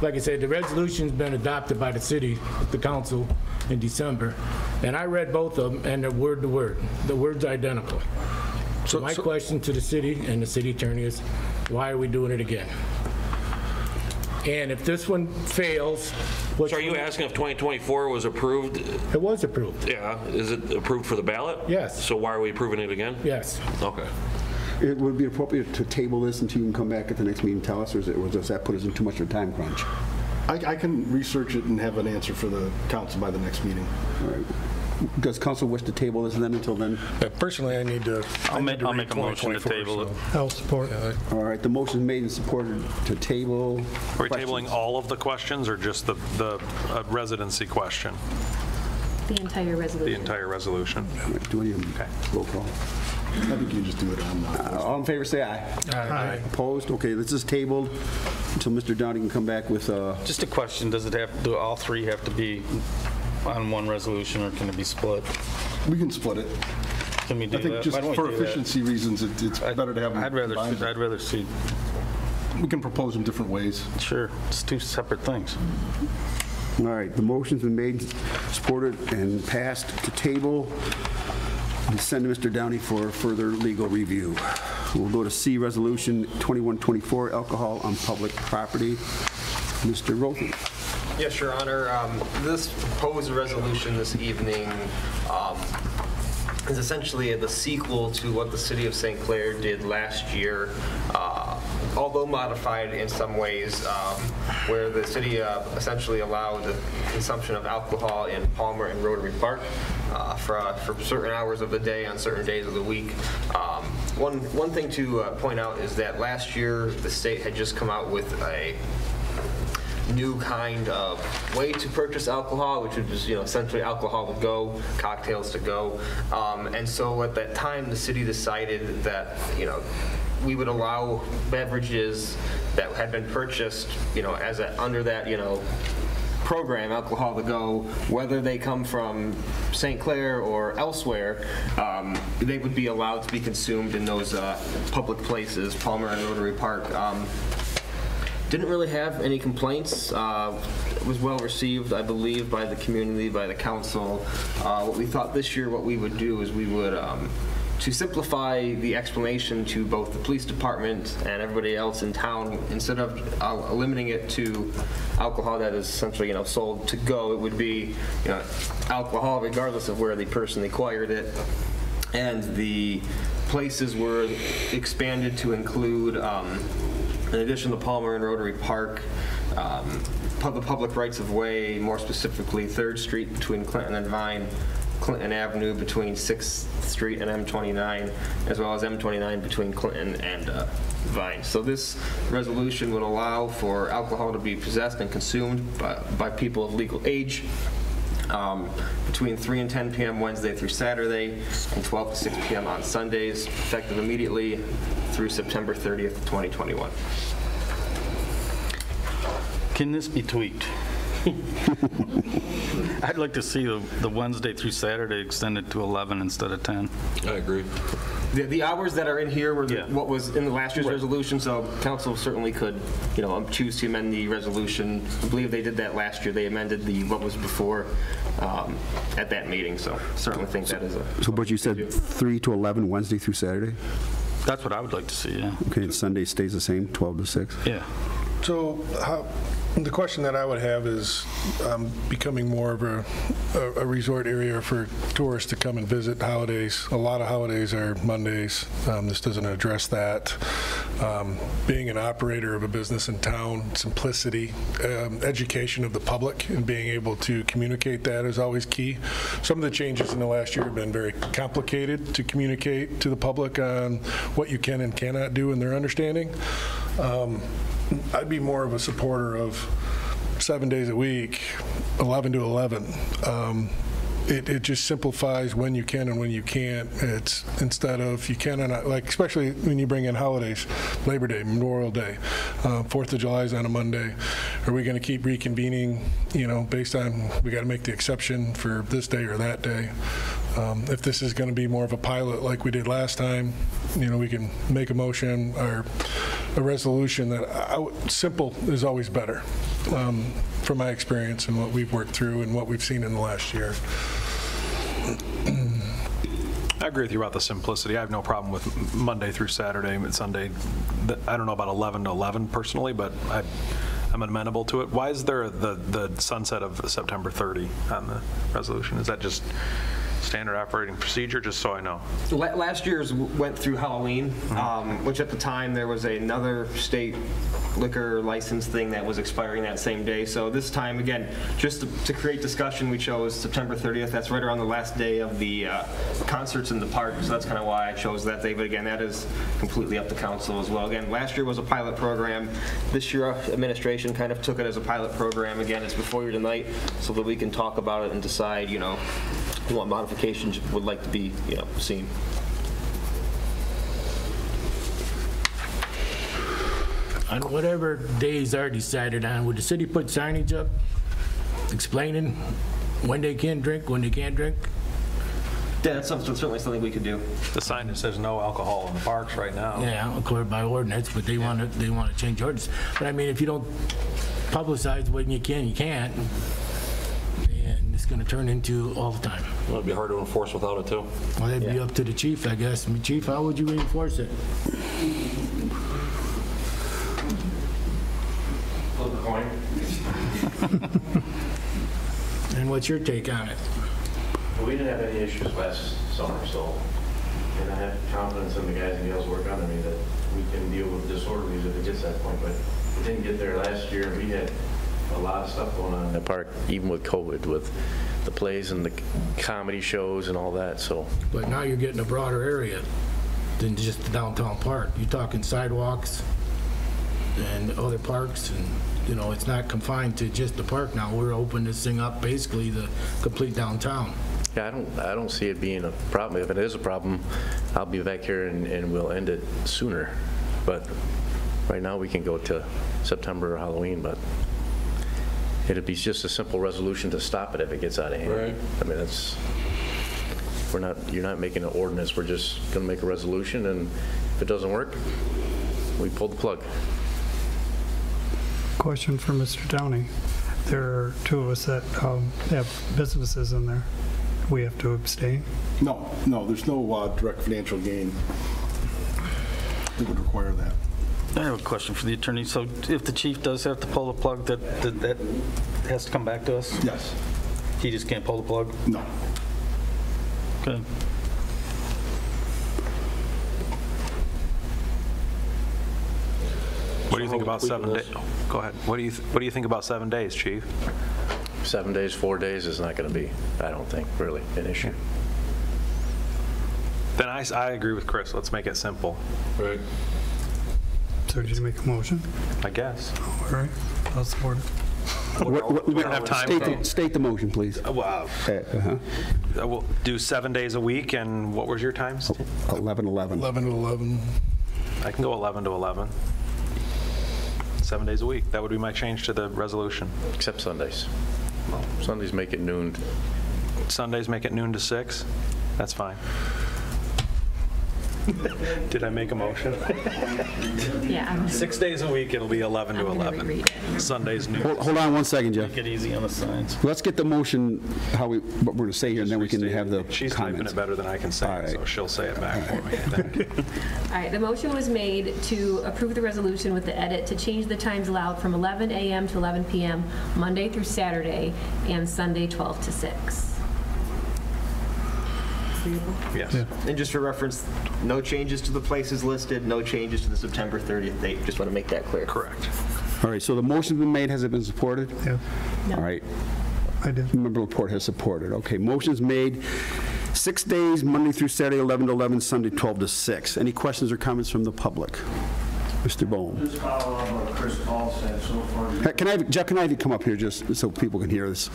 Like I said, the resolution's been adopted by the city, the council, in December, and I read both of them, and they're word to word. The word's identical. So my question to the city and the city attorney is, why are we doing it again? And if this one fails, So are you asking if 2024 was approved? It was approved. Yeah, is it approved for the ballot? Yes. So why are we approving it again? Yes. Okay. It would be appropriate to table this until you can come back at the next meeting and tell us, or does that put us in too much of a time crunch? I can research it and have an answer for the council by the next meeting. All right. Does council wish to table this then until then? Personally, I need to. I'll make a read motion to 2024, table it. so. I'll support. All right, the motion made and supported to table. Are we tabling all of the questions or just the residency question? The entire The resolution. entire resolution? Do we need a roll call? I think you can just do it on. All in favor, say aye. Aye. Opposed? Okay, this is tabled until Mr. Downey can come back with, Just a question, do all three have to be on one resolution, or can it be split? We can split it. Can we do I think that? just Why don't we for do that? efficiency reasons, it's better to have them I'd rather combined. see, We can propose them different ways. sure, it's two separate things. all right, the motion's been made, supported, and passed to table and send to Mr. Downey for further legal review. We'll go to C, Resolution 2124, alcohol on public property. Mr. Rothy. Yes, Your Honor. This proposed resolution this evening is essentially the sequel to what the city of St. Clair did last year, although modified in some ways, where the city essentially allowed the consumption of alcohol in Palmer and Rotary Park for certain hours of the day on certain days of the week. One thing to point out is that last year the state had just come out with a new kind of way to purchase alcohol, which was, essentially alcohol to go, cocktails to go. And so at that time, the city decided that, we would allow beverages that had been purchased, under that, program alcohol to go, whether they come from St. Clair or elsewhere, they would be allowed to be consumed in those public places, Palmer and Rotary Park. Didn't really have any complaints. It was well received, I believe, by the community, by the council. What we thought this year, what we would do is we would, to simplify the explanation to both the police department and everybody else in town, instead of limiting it to alcohol that is essentially, sold to go, it would be, alcohol regardless of where the person acquired it. And the places were expanded to include, in addition to Palmer and Rotary Park, the public rights of way, more specifically 3rd Street between Clinton and Vine, Clinton Avenue between 6th Street and M29, as well as M29 between Clinton and Vine. So this resolution would allow for alcohol to be possessed and consumed by people of legal age between 3 and 10 p.m. Wednesday through Saturday and 12 to 6 p.m. on Sundays, effective immediately through September 30th, 2021. Can this be tweaked? I'd like to see the Wednesday through Saturday extended to 11 instead of 10. I agree. The hours that are in here were what was in the last year's resolution, so council certainly could, choose to amend the resolution. I believe they did that last year. They amended what was before at that meeting, so certainly think that is a... So, but you said 3 to 11, Wednesday through Saturday? That's what I would like to see, yeah. Okay, and Sunday stays the same, 12 to 6? Yeah. So the question that I would have is becoming more of a resort area for tourists to come and visit holidays. A lot of holidays are Mondays. This doesn't address that. Being an operator of a business in town, simplicity, education of the public, and being able to communicate that is always key. Some of the changes in the last year have been very complicated to communicate to the public on what you can and cannot do in their understanding. I'd be more of a supporter of 7 days a week, 11 to 11. It just simplifies when you can and when you can't. It's instead of you can and not, like especially when you bring in holidays, Labor Day, Memorial Day, 4th of July is on a Monday. Are we going to keep reconvening, based on we got to make the exception for this day or that day? If this is going to be more of a pilot like we did last time, we can make a motion or a resolution that simple is always better from my experience and what we've worked through and what we've seen in the last year. I agree with you about the simplicity. I have no problem with Monday through Saturday and Sunday. I don't know about 11 to 11 personally, but I'm amenable to it. Why is there the sunset of September 30 on the resolution? Is that just standard operating procedure, just so I know? Last year's went through Halloween, which at the time there was another state liquor license thing that was expiring that same day. So this time, again, just to create discussion, we chose September 30th. That's right around the last day of the concerts in the park, so that's kind of why I chose that day. But again, that is completely up to council as well. Again, last year was a pilot program. This year, administration kind of took it as a pilot program. Again, it's before you tonight, so that we can talk about it and decide, what modifications would like to be, seen. On whatever days are decided on, would the city put signage up explaining when they can drink, when they can't drink? Yeah, that's certainly something we could do. The sign that says no alcohol in the parks right now. Yeah, according by ordinance, but they want to change ordinance. But I mean, if you don't publicize when you can, you can't. And it's going to turn into all the time. Well, it'd be hard to enforce without it, too. Well, that'd be up to the chief, I guess. Chief, how would you enforce it? Flip a coin. And what's your take on it? Well, we didn't have any issues last summer, so, and I have confidence in the guys and gals working under me that we can deal with disorderlies if it gets to that point, but it didn't get there last year. We had a lot of stuff going on in the park, even with COVID, with the plays and the comedy shows and all that, so. But now you're getting a broader area than just the downtown park. You're talking sidewalks and other parks, and it's not confined to just the park now. We're opening this thing up, basically the complete downtown. Yeah, I don't see it being a problem. If it is a problem, I'll be back here and we'll end it sooner. But right now we can go to September or Halloween, but it'd be just a simple resolution to stop it if it gets out of hand. Right. I mean, that's, you're not making an ordinance, we're just going to make a resolution, and if it doesn't work, we pull the plug. Question for Mr. Downey. There are two of us that have businesses in there. We have to abstain? No, there's no direct financial gain that would require that. I have a question for the attorney. So if the chief does have to pull the plug, that has to come back to us? Yes. He just can't pull the plug? No. Okay. What do you think about 7 days? Go ahead. What do you think about 7 days, Chief? 7 days, 4 days is not going to be, I don't think, really an issue. Then I agree with Chris. Let's make it simple. Right. So did you make a motion? I guess. All right, I'll support it. We don't have time. State the motion, please. Wow. We'll do 7 days a week, and what was your times? 11. 11 to 11. I can go 11 to 11. 7 days a week. That would be my change to the resolution. Except Sundays. Well, Sundays make it noon. Sundays make it noon to 6. That's fine. Did I make a motion? Yeah. 6 days a week, it'll be 11 to 11. Sundays noon. Hold on 1 second, Jeff. Make it easy on the signs. Let's get the motion, what we're going to say here, and then we can have the She's typing comments. it better than I can say it, so she'll say it back for me, I think. All right, the motion was made to approve the resolution with the edit to change the times allowed from 11 a.m. to 11 p.m. Monday through Saturday, and Sunday 12 to 6. Yes. Yeah. And just for reference, no changes to the places listed, no changes to the September 30th date. Just want to make that clear. Correct. All right, so the motion's been made. Has it been supported? Yeah, No. All right. I did. Member Laporte has supported. Okay, motion's made. 6 days, Monday through Saturday, 11 to 11, Sunday 12 to 6. Any questions or comments from the public? Mr. Bohm. Just follow up what Chris Paul said so far. Jeff, can I have you come up here just so people can hear this?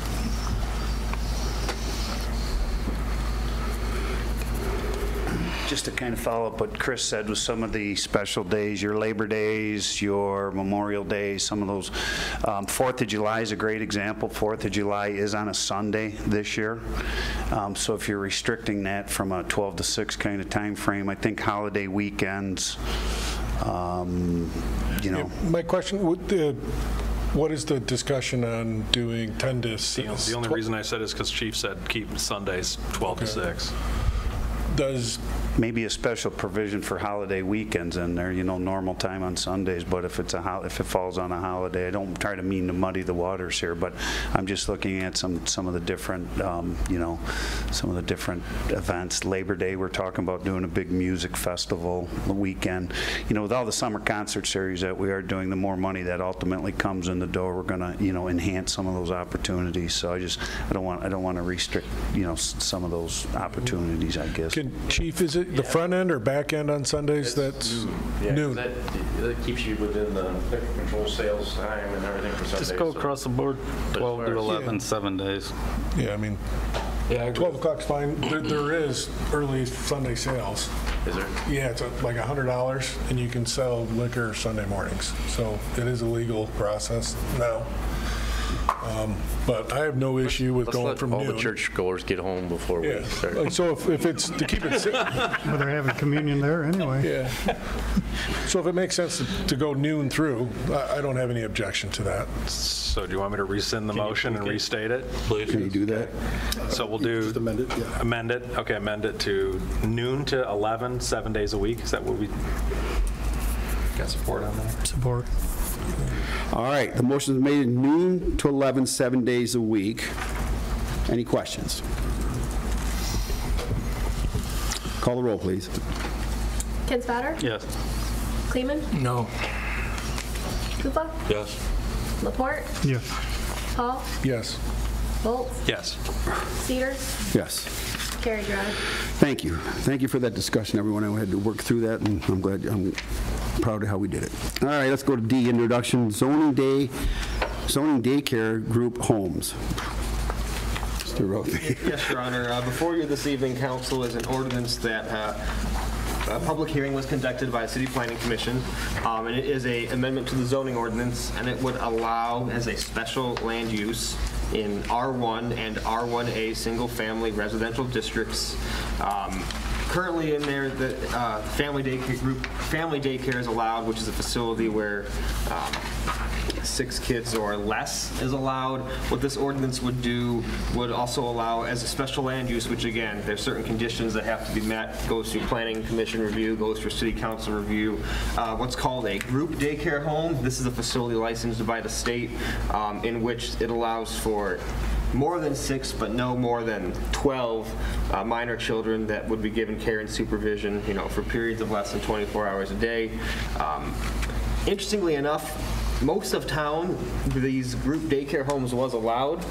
Just to kind of follow up what Chris said with some of the special days, your Labor Days, your Memorial Days, some of those. 4th of July is a great example. 4th of July is on a Sunday this year. So if you're restricting that from a 12 to 6 kind of time frame, I think holiday weekends, you know. My question, what is the discussion on doing 10 to 6? The only reason I said is because Chief said keep Sundays 12 to 6. Does maybe a special provision for holiday weekends in there, you know, normal time on Sundays, but if it's if it falls on a holiday, I don't try to mean to muddy the waters here, but I'm just looking at some of the different, you know, some of the different events. Labor Day, we're talking about doing a big music festival the weekend. You know, with all the summer concert series that we are doing, the more money that ultimately comes in the door, we're going to, you know, enhance some of those opportunities. So I don't want to restrict, you know, some of those opportunities, I guess. Chief, is it the front end or back end on Sundays? That's noon. That keeps you within the liquor control sales time and everything for Sundays. Just go across the board, 12 to 11, 7 days. Yeah, I mean, 12 o'clock's fine. There is early Sunday sales. Is there? Yeah, it's like $100, and you can sell liquor Sunday mornings. So it is a legal process now. But I have no issue with going from noon. All the churchgoers get home before we start. So if it's to keep it... Well, they're having communion there anyway. Yeah. So if it makes sense to go noon through, I don't have any objection to that. So do you want me to rescind the motion and restate it? Please. Can you do that? So we'll do... Just amend it, yeah. Amend it? Okay, amend it to noon to 11, 7 days a week. Is that what we... Got support on that? Support. All right, the motion is made at noon to 11, 7 days a week. Any questions? Call the roll, please. Ken Spatter? Yes. Kleeman? No. Koopa? Yes. Laporte? Yes. Paul? Yes. Bolt? Yes. Cedar? Yes. Carried, Your Honor. Thank you. Thank you for that discussion, everyone. I had to work through that, and I'm proud of how we did it. All right, let's go to D, introduction, zoning daycare group homes. Mr. Rothie. Yes, Your Honor. Before you this evening, Council, is an ordinance that a public hearing was conducted by the City Planning Commission, and it is an amendment to the zoning ordinance, and it would allow as a special land use in R1 and R1A single-family residential districts. Currently in there, the family daycare is allowed, which is a facility where 6 kids or less is allowed. What this ordinance would do would also allow as a special land use, which again, there's certain conditions that have to be met, goes through Planning Commission review, goes through City Council review, what's called a group daycare home. This is a facility licensed by the state in which it allows for more than 6, but no more than 12 minor children that would be given care and supervision, for periods of less than 24 hours a day. Interestingly enough, most of town, these group daycare homes was allowed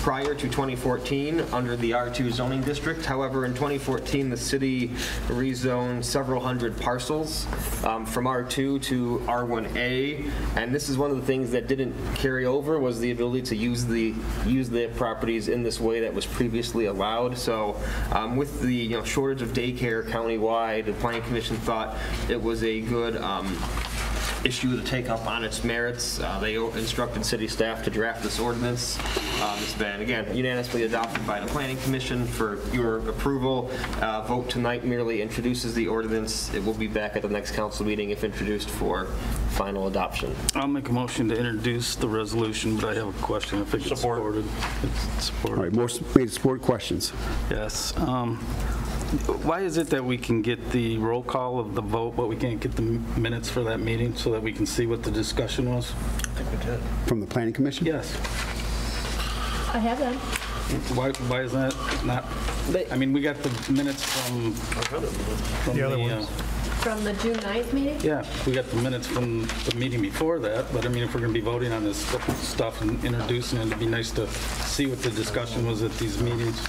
prior to 2014 under the R2 zoning district. However, in 2014, the city rezoned several hundred parcels from R2 to R1A, and this is one of the things that didn't carry over was the ability to use the properties in this way that was previously allowed. So with the shortage of daycare countywide, the Planning Commission thought it was a good issue to take up on its merits. They instructed city staff to draft this ordinance. It's been, again, unanimously adopted by the Planning Commission for your approval. Vote tonight merely introduces the ordinance. It will be back at the next council meeting if introduced for final adoption. I'll make a motion to introduce the resolution, but I have a question if it gets supported. It's supported. All right, more made support questions. Yes. Why is it that we can get the roll call of the vote, but we can't get the minutes for that meeting so that we can see what the discussion was? I think we did. From the Planning Commission? Yes. I have them. Why is that not? I mean, we got the minutes from The other ones. From the June 9th meeting? Yeah, we got the minutes from the meeting before that, but I mean, if we're going to be voting on this stuff and introducing it, it'd be nice to see what the discussion was at these meetings.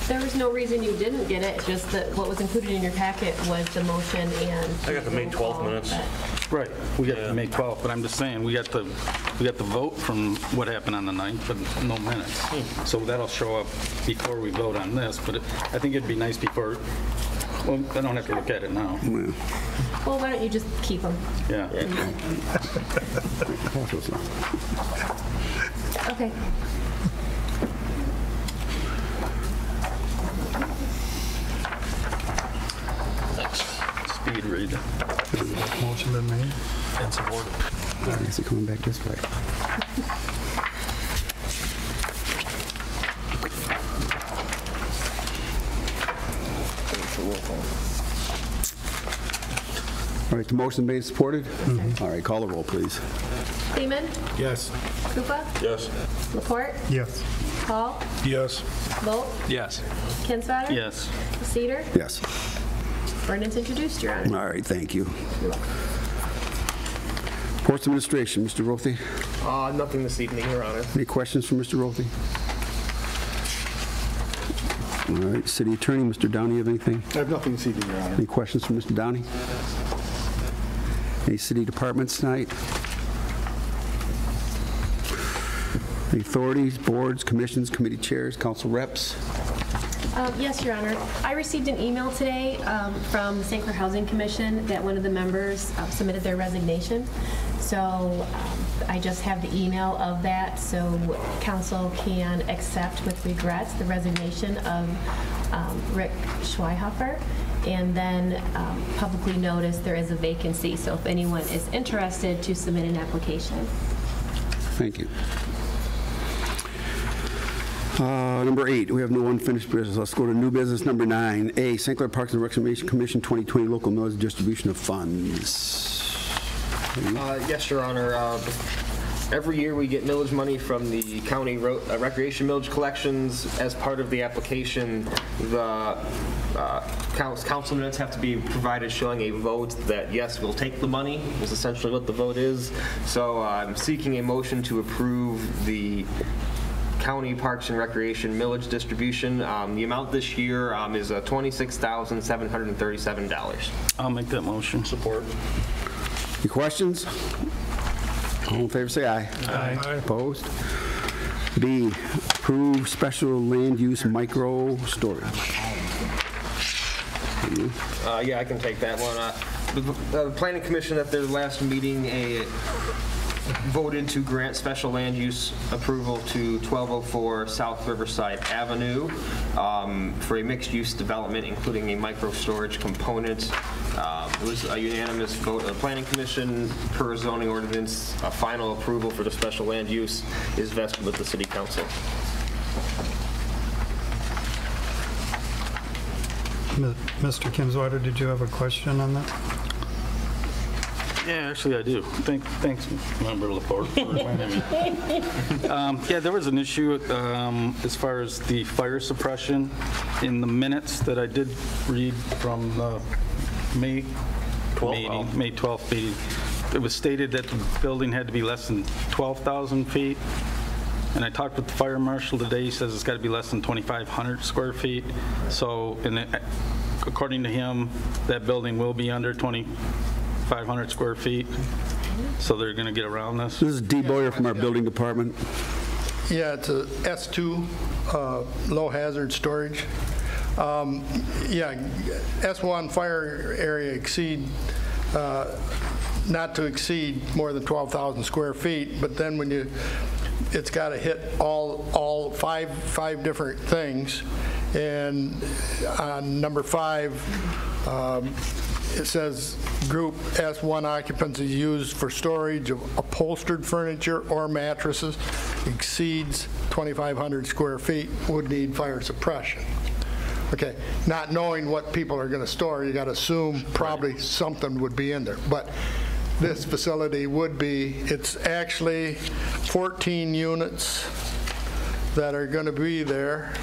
There was no reason you didn't get it, just that what was included in your packet was the motion and... I got the May 12th minutes. Right, we got the May 12th, but I'm just saying, we got the vote from what happened on the 9th, but no minutes. So that'll show up before we vote on this, but I think it'd be nice before, well, I don't have to look at it now. Well, why don't you just keep them? Yeah. Okay. Speed read. Motion been made. And supported. I guess it's coming back this way. All right, the motion made and supported? All right, call the roll, please. Seaman? Yes. Koopa? Yes. Laporte? Yes. Hall? Yes. Vogt? Yes. Kinswatter? Yes. Cedar? Yes. Ordinance introduced, Your Honor. All right, thank you. Courts Administration, Mr. Rothy. Nothing this evening, Your Honor. Any questions for Mr. Rothy? All right, City Attorney, Mr. Downey, have anything? I have nothing this evening, Your Honor. Any questions for Mr. Downey? Any city departments tonight? Any authorities, boards, commissions, committee chairs, council reps? Yes, Your Honor. I received an email today from the St. Clair Housing Commission that one of the members submitted their resignation. So I just have the email of that, so council can accept with regrets the resignation of Rick Schweihofer, and then publicly notice there is a vacancy. So if anyone is interested to submit an application. Thank you. Number 8, we have no unfinished business. Let's go to new business number 9. A, St. Clair Parks and Recreation Commission 2020 local millage distribution of funds. Yes, Your Honor. Every year we get millage money from the county recreation millage collections. As part of the application, the council minutes have to be provided showing a vote that, yes, we'll take the money, is essentially what the vote is. So I'm seeking a motion to approve the County Parks and Recreation millage distribution. The amount this year is $26,737. I'll make that motion. Support. Any questions? All in favor, say aye. Aye. Opposed? B, approve special land use micro storage. you. Yeah, I can take that one. The Planning Commission at their last meeting voted to grant special land use approval to 1204 South Riverside Avenue for a mixed-use development, including a micro-storage component. It was a unanimous vote of the Planning Commission. Per zoning ordinance, a final approval for the special land use is vested with the City Council. Mr. Kinswater, did you have a question on that? Yeah, actually I do. Thanks, Member Laporte, for reminding me. Yeah, there was an issue as far as the fire suppression in the minutes that I did read from the May 12th meeting. It was stated that the building had to be less than 12,000 feet. And I talked with the fire marshal today. He says it's got to be less than 2,500 square feet. So, according to him, that building will be under 2,500 square feet. So they're going to get around this. This is Dee Boyer from our building department. Yeah, it's a S2 low hazard storage. Yeah, S1 fire area not to exceed more than 12,000 square feet. But then when it's got to hit all five different things, and on number 5, it says group S1 occupancy used for storage of upholstered furniture or mattresses exceeds 2,500 square feet would need fire suppression. Okay, not knowing what people are going to store, you got to assume probably something would be in there. But this facility would be, it's actually 14 units that are going to be there,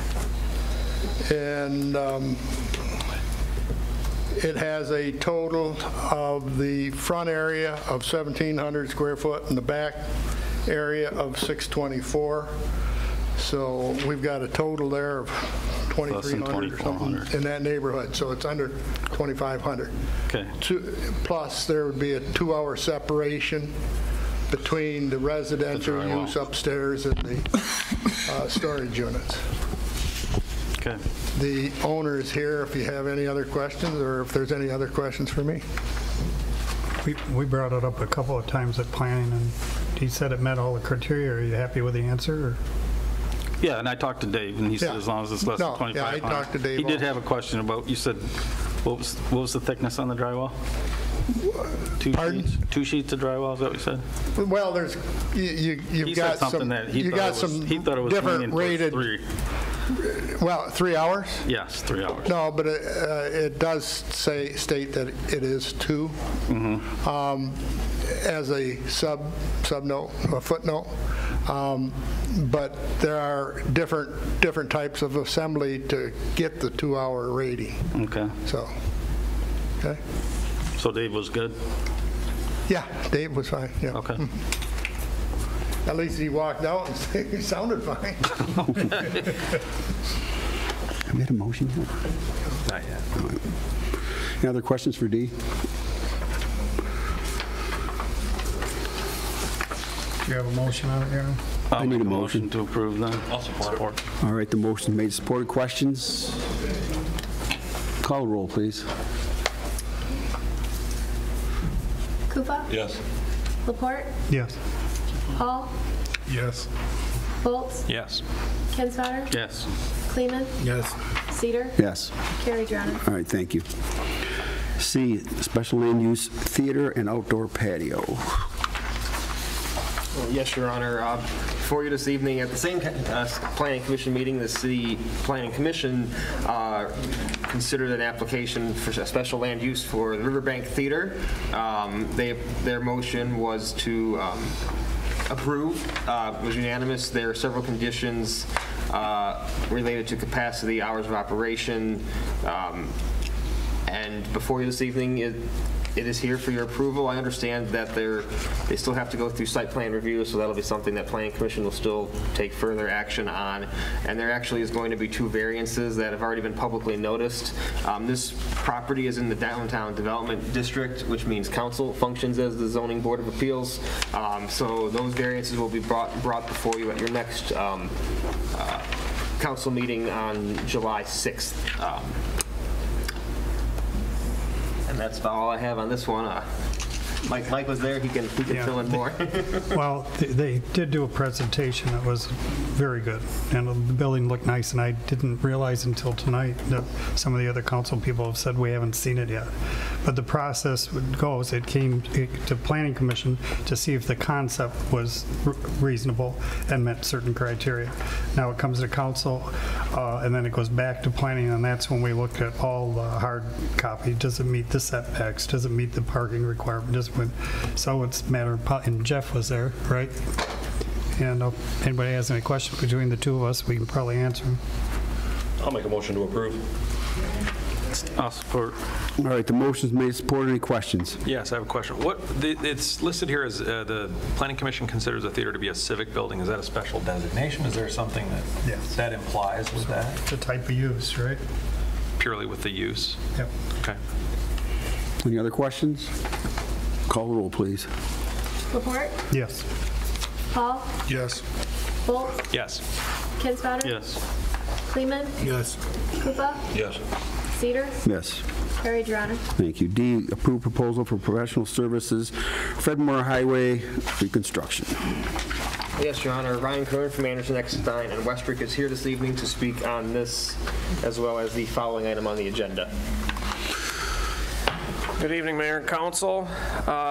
and it has a total of the front area of 1,700 square foot and the back area of 624. So we've got a total there of 2,300 or something in that neighborhood. So it's under 2,500. Okay. Plus there would be a 2-hour separation between the residential use upstairs and the storage units. Okay. The owner is here if you have any other questions, or if there's any other questions for me. We brought it up a couple of times at planning, and he said it met all the criteria. Are you happy with the answer? Or? Yeah, and I talked to Dave, and he said as long as it's less than 2,500. Yeah, I talked to Dave. He did have a question about, you said, what was the thickness on the drywall? Two sheets of drywall, is that what you said? Well, there's you've got some different rated. 3. Well, 3 hours? Yes, 3 hours. No, but it does state that it is 2. Mm-hmm. As a subnote, a footnote. But there are different types of assembly to get the 2-hour rating. Okay. So, okay. So Dave was good? Yeah, Dave was fine. Yeah. Okay. At least he walked out and he sounded fine. Have we had a motion yet? Not yet. Right. Any other questions for Dee? Do you have a motion on it, Aaron? I need a motion to approve then. I'll support. All right, the motion made, supported. Questions? Call the roll, please. Kupa? Yes. Laporte? Yes. Hall? Yes. Bolts? Yes. Kinswater? Yes. Kleeman? Yes. Cedar? Yes. Carried, Your Honor. All right, thank you. C, special land use theater and outdoor patio. Yes, Your Honor. For you this evening, at the same Planning Commission meeting, the City Planning Commission considered an application for a special land use for the Riverbank Theater. Their motion was to approve. It was unanimous. There are several conditions related to capacity, hours of operation, and before you this evening, it is here for your approval. I understand that they still have to go through site plan review, so that'll be something that Planning Commission will still take further action on. And there actually is going to be 2 variances that have already been publicly noticed. This property is in the Downtown Development District, which means council functions as the Zoning Board of Appeals. So those variances will be brought before you at your next council meeting on July 6th. And that's about all I have on this one. Mike was there. He can fill in more. Well, they did do a presentation that was very good, and the building looked nice, and I didn't realize until tonight that some of the other council people have said we haven't seen it yet. But the process goes, it came to Planning Commission to see if the concept was reasonable and met certain criteria. Now it comes to council, and then it goes back to planning, and that's when we look at all the hard copy. Does it meet the setbacks? Does it meet the parking requirement? So it's a matter of, and Jeff was there, right? And if anybody has any questions between the two of us, we can probably answer them. I'll make a motion to approve. I'll support. All right, the motion's made, support. Any questions? Yes, I have a question. It's listed here as the Planning Commission considers a theater to be a civic building. Is that a special designation? Is there something that implies with that? It's a type of use, right? Purely with the use? Yep. Okay. Any other questions? Call the roll, please. Laporte? Yes. Paul? Yes. Bolt? Yes. Kinsfater? Yes. Kleeman? Yes. Koopa? Yes. Cedar? Yes. Carried, Your Honor. Thank you. D, approve proposal for professional services, Fredmore Highway reconstruction. Yes, Your Honor. Ryan Kern from Anderson, Eckstein, and Westrick is here this evening to speak on this, as well as the following item on the agenda. Good evening, Mayor and Council.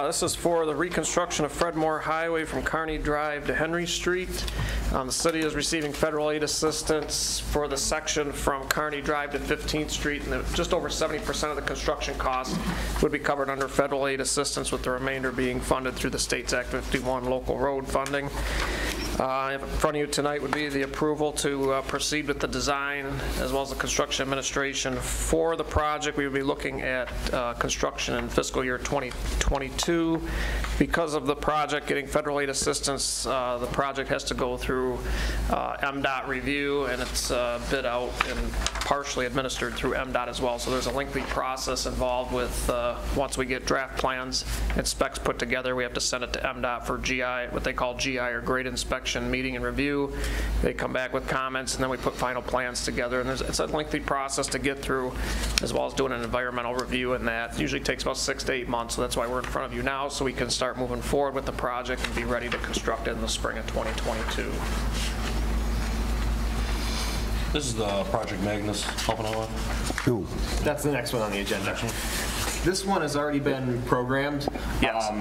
This is for the reconstruction of Fredmore Highway from Kearney Drive to Henry Street. The city is receiving federal aid assistance for the section from Kearney Drive to 15th Street, and just over 70% of the construction cost would be covered under federal aid assistance, with the remainder being funded through the state's Act 51 local road funding. In front of you tonight would be the approval to proceed with the design as well as the construction administration for the project. We would be looking at construction in fiscal year 2022. Because of the project getting federal aid assistance, the project has to go through MDOT review, and it's bid out and partially administered through MDOT as well. So there's a lengthy process involved with once we get draft plans and specs put together, we have to send it to MDOT for GI, what they call GI or grade inspection meeting and review. They come back with comments, and then we put final plans together. And it's a lengthy process to get through, as well as doing an environmental review, and that usually takes about 6 to 8 months. So that's why we're in front of you now, so we can start moving forward with the project and be ready to construct it in the spring of 2022. This is the project Magnus helping out with? No. That's the next one on the agenda. This one has already been programmed. Yes.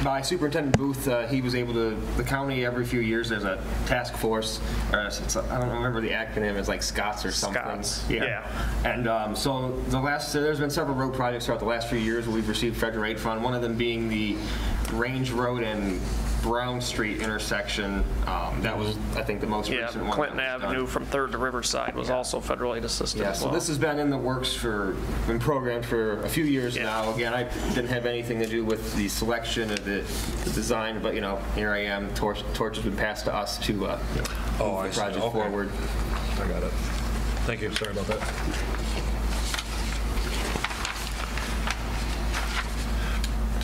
By Superintendent Booth. He was able to, the county every few years there's a task force, I don't remember the acronym, it's like SCOTS or something. SCOTS. Yeah. And so there's been several road projects throughout the last few years where we've received federal aid fund, one of them being the Range Road and Brown Street intersection. That was, I think, the most recent one. Clinton Avenue from 3rd to Riverside was also federal aid assisted as well. So this has been in the works been programmed for a few years now. Again, I didn't have anything to do with the selection of the design, but here I am. Torch has been passed to us to move the project forward. I got it. Thank you. Sorry about that.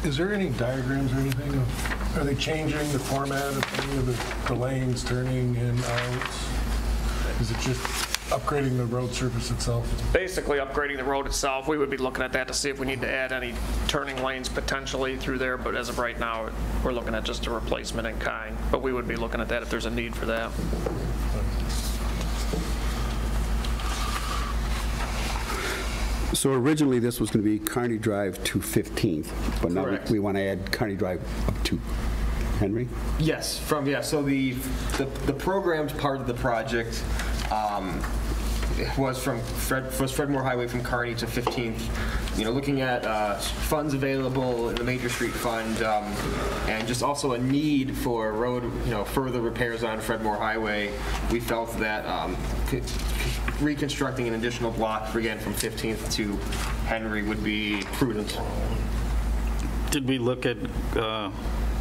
Is there any diagrams or anything? Are they changing the format of any of the lanes, turning in, out? Is it just upgrading the road surface itself? Basically upgrading the road itself. We would be looking at that to see if we need to add any turning lanes potentially through there, but as of right now, we're looking at just a replacement in kind. But we would be looking at that if there's a need for that. So originally this was going to be Kearney Drive to 15th, but now we want to add Kearney Drive up to Henry? Yes, so the programmed part of the project was Fredmore Highway from Kearney to 15th. Looking at funds available in the Major Street Fund, and just also a need for road, further repairs on Fredmore Highway, we felt that reconstructing an additional block, again, from 15th to Henry would be prudent. Did we look at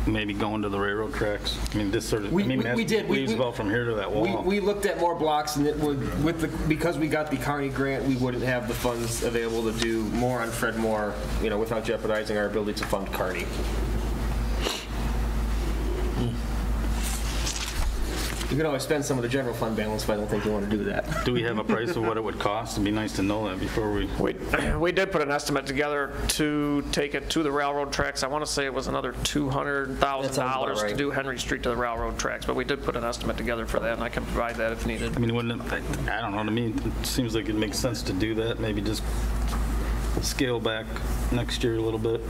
maybe going to the railroad tracks? I mean, this sort of, we did. Leaves well from here to that wall. We looked at more blocks, and it would, because we got the Kearney grant, we wouldn't have the funds available to do more on Fredmore, without jeopardizing our ability to fund Kearney. You can always spend some of the general fund balance, but I don't think you want to do that. Do we have a price of what it would cost? It'd be nice to know that before we... We did put an estimate together to take it to the railroad tracks. I want to say it was another $200,000 to do Henry Street to the railroad tracks, but we did put an estimate together for that, and I can provide that if needed. I mean, wouldn't it, I don't know, to me, it seems like it makes sense to do that, maybe just scale back next year a little bit.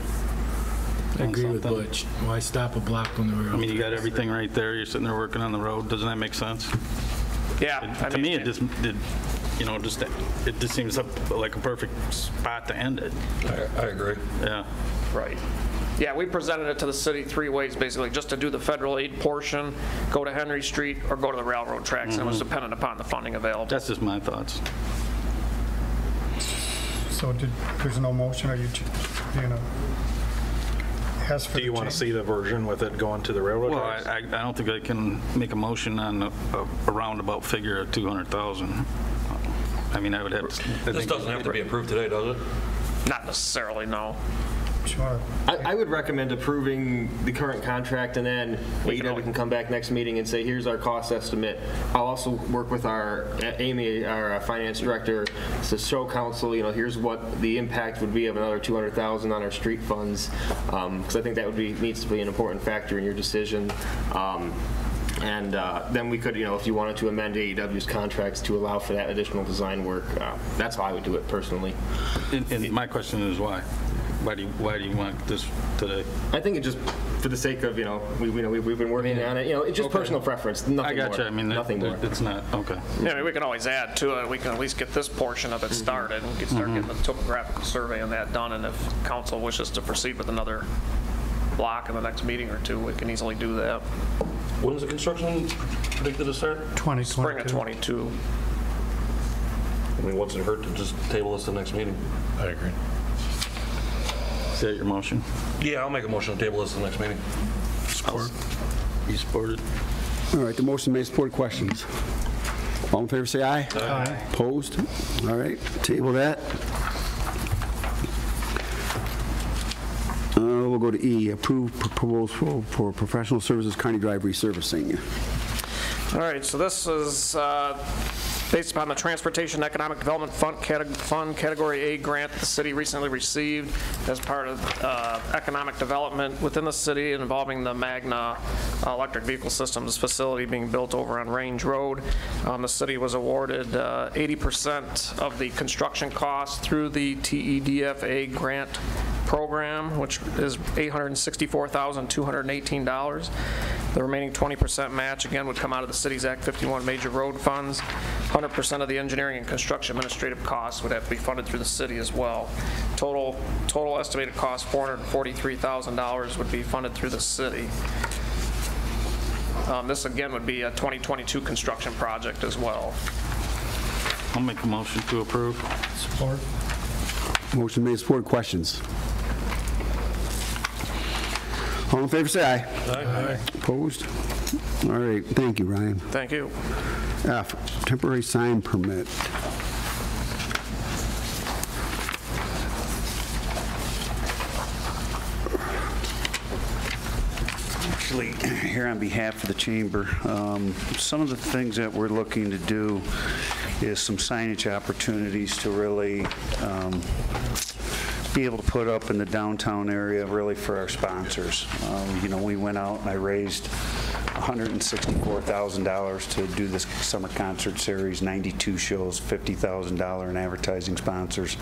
I agree with Butch. Why stop a block when the railroad? I mean, you got everything right there, you're sitting there working on the road, doesn't that make sense? Yeah. To me, it just seems like a perfect spot to end it. I agree. Yeah. Right. Yeah, we presented it to the city 3 ways, basically, just to do the federal aid portion, go to Henry Street, or go to the railroad tracks, and it was dependent upon the funding available. That's just my thoughts. So there's no motion, or you know? Do you want to see the version with it going to the railroad? Well, I don't think I can make a motion on a roundabout figure of 200,000. I mean, I would have to... This doesn't have to be approved today, does it? Not necessarily, no. Sure. I would recommend approving the current contract, and then we can come back next meeting and say, here's our cost estimate. I'll also work with Amy, our finance director, to show council, here's what the impact would be of another $200,000 on our street funds, because I think that needs to be an important factor in your decision. And then we could, if you wanted to amend AEW's contracts to allow for that additional design work, that's how I would do it personally. And my question is why? Why do you want this today? I think it just for the sake of we've been working on it. It's just personal preference. Nothing I got more. you. I mean, nothing more. It's not okay. Yeah, I mean, we can always add to it. We can at least get this portion of it started, and we can start getting the topographical survey on that done. And if council wishes to proceed with another block in the next meeting or two, we can easily do that. When's the construction predicted to start? 2022. Spring of 22. I mean, what's it hurt to just table this to the next meeting? I agree. Is that your motion? Yeah, I'll make a motion to table this to the next meeting. Support. You support it? All right, the motion made. Support. Questions? All in favor, say aye. Aye. Opposed? All right, table that. We'll go to E, approve proposal for professional services Kearney Drive resurfacing. All right, so this is based upon the Transportation Economic Development Fund Category A grant the city recently received as part of economic development within the city involving the Magna electric vehicle systems facility being built over on Range Road. The city was awarded 80% of the construction costs through the TEDFA grant program, which is $864,218. The remaining 20% match, again, would come out of the city's Act 51 major road funds. 100% of the engineering and construction administrative costs would have to be funded through the city as well. Total estimated cost, $443,000, would be funded through the city. This, again, would be a 2022 construction project as well. I'll make a motion to approve. Support. Motion made. Support. Questions? All in favor, say aye. Aye. Opposed? All right, thank you, Ryan. Thank you. F, temporary sign permit. Actually, here on behalf of the chamber, some of the things that we're looking to do is some signage opportunities to really be able to put up in the downtown area really for our sponsors. We went out and I raised $164,000 to do this summer concert series, 92 shows, $50,000 in advertising sponsors.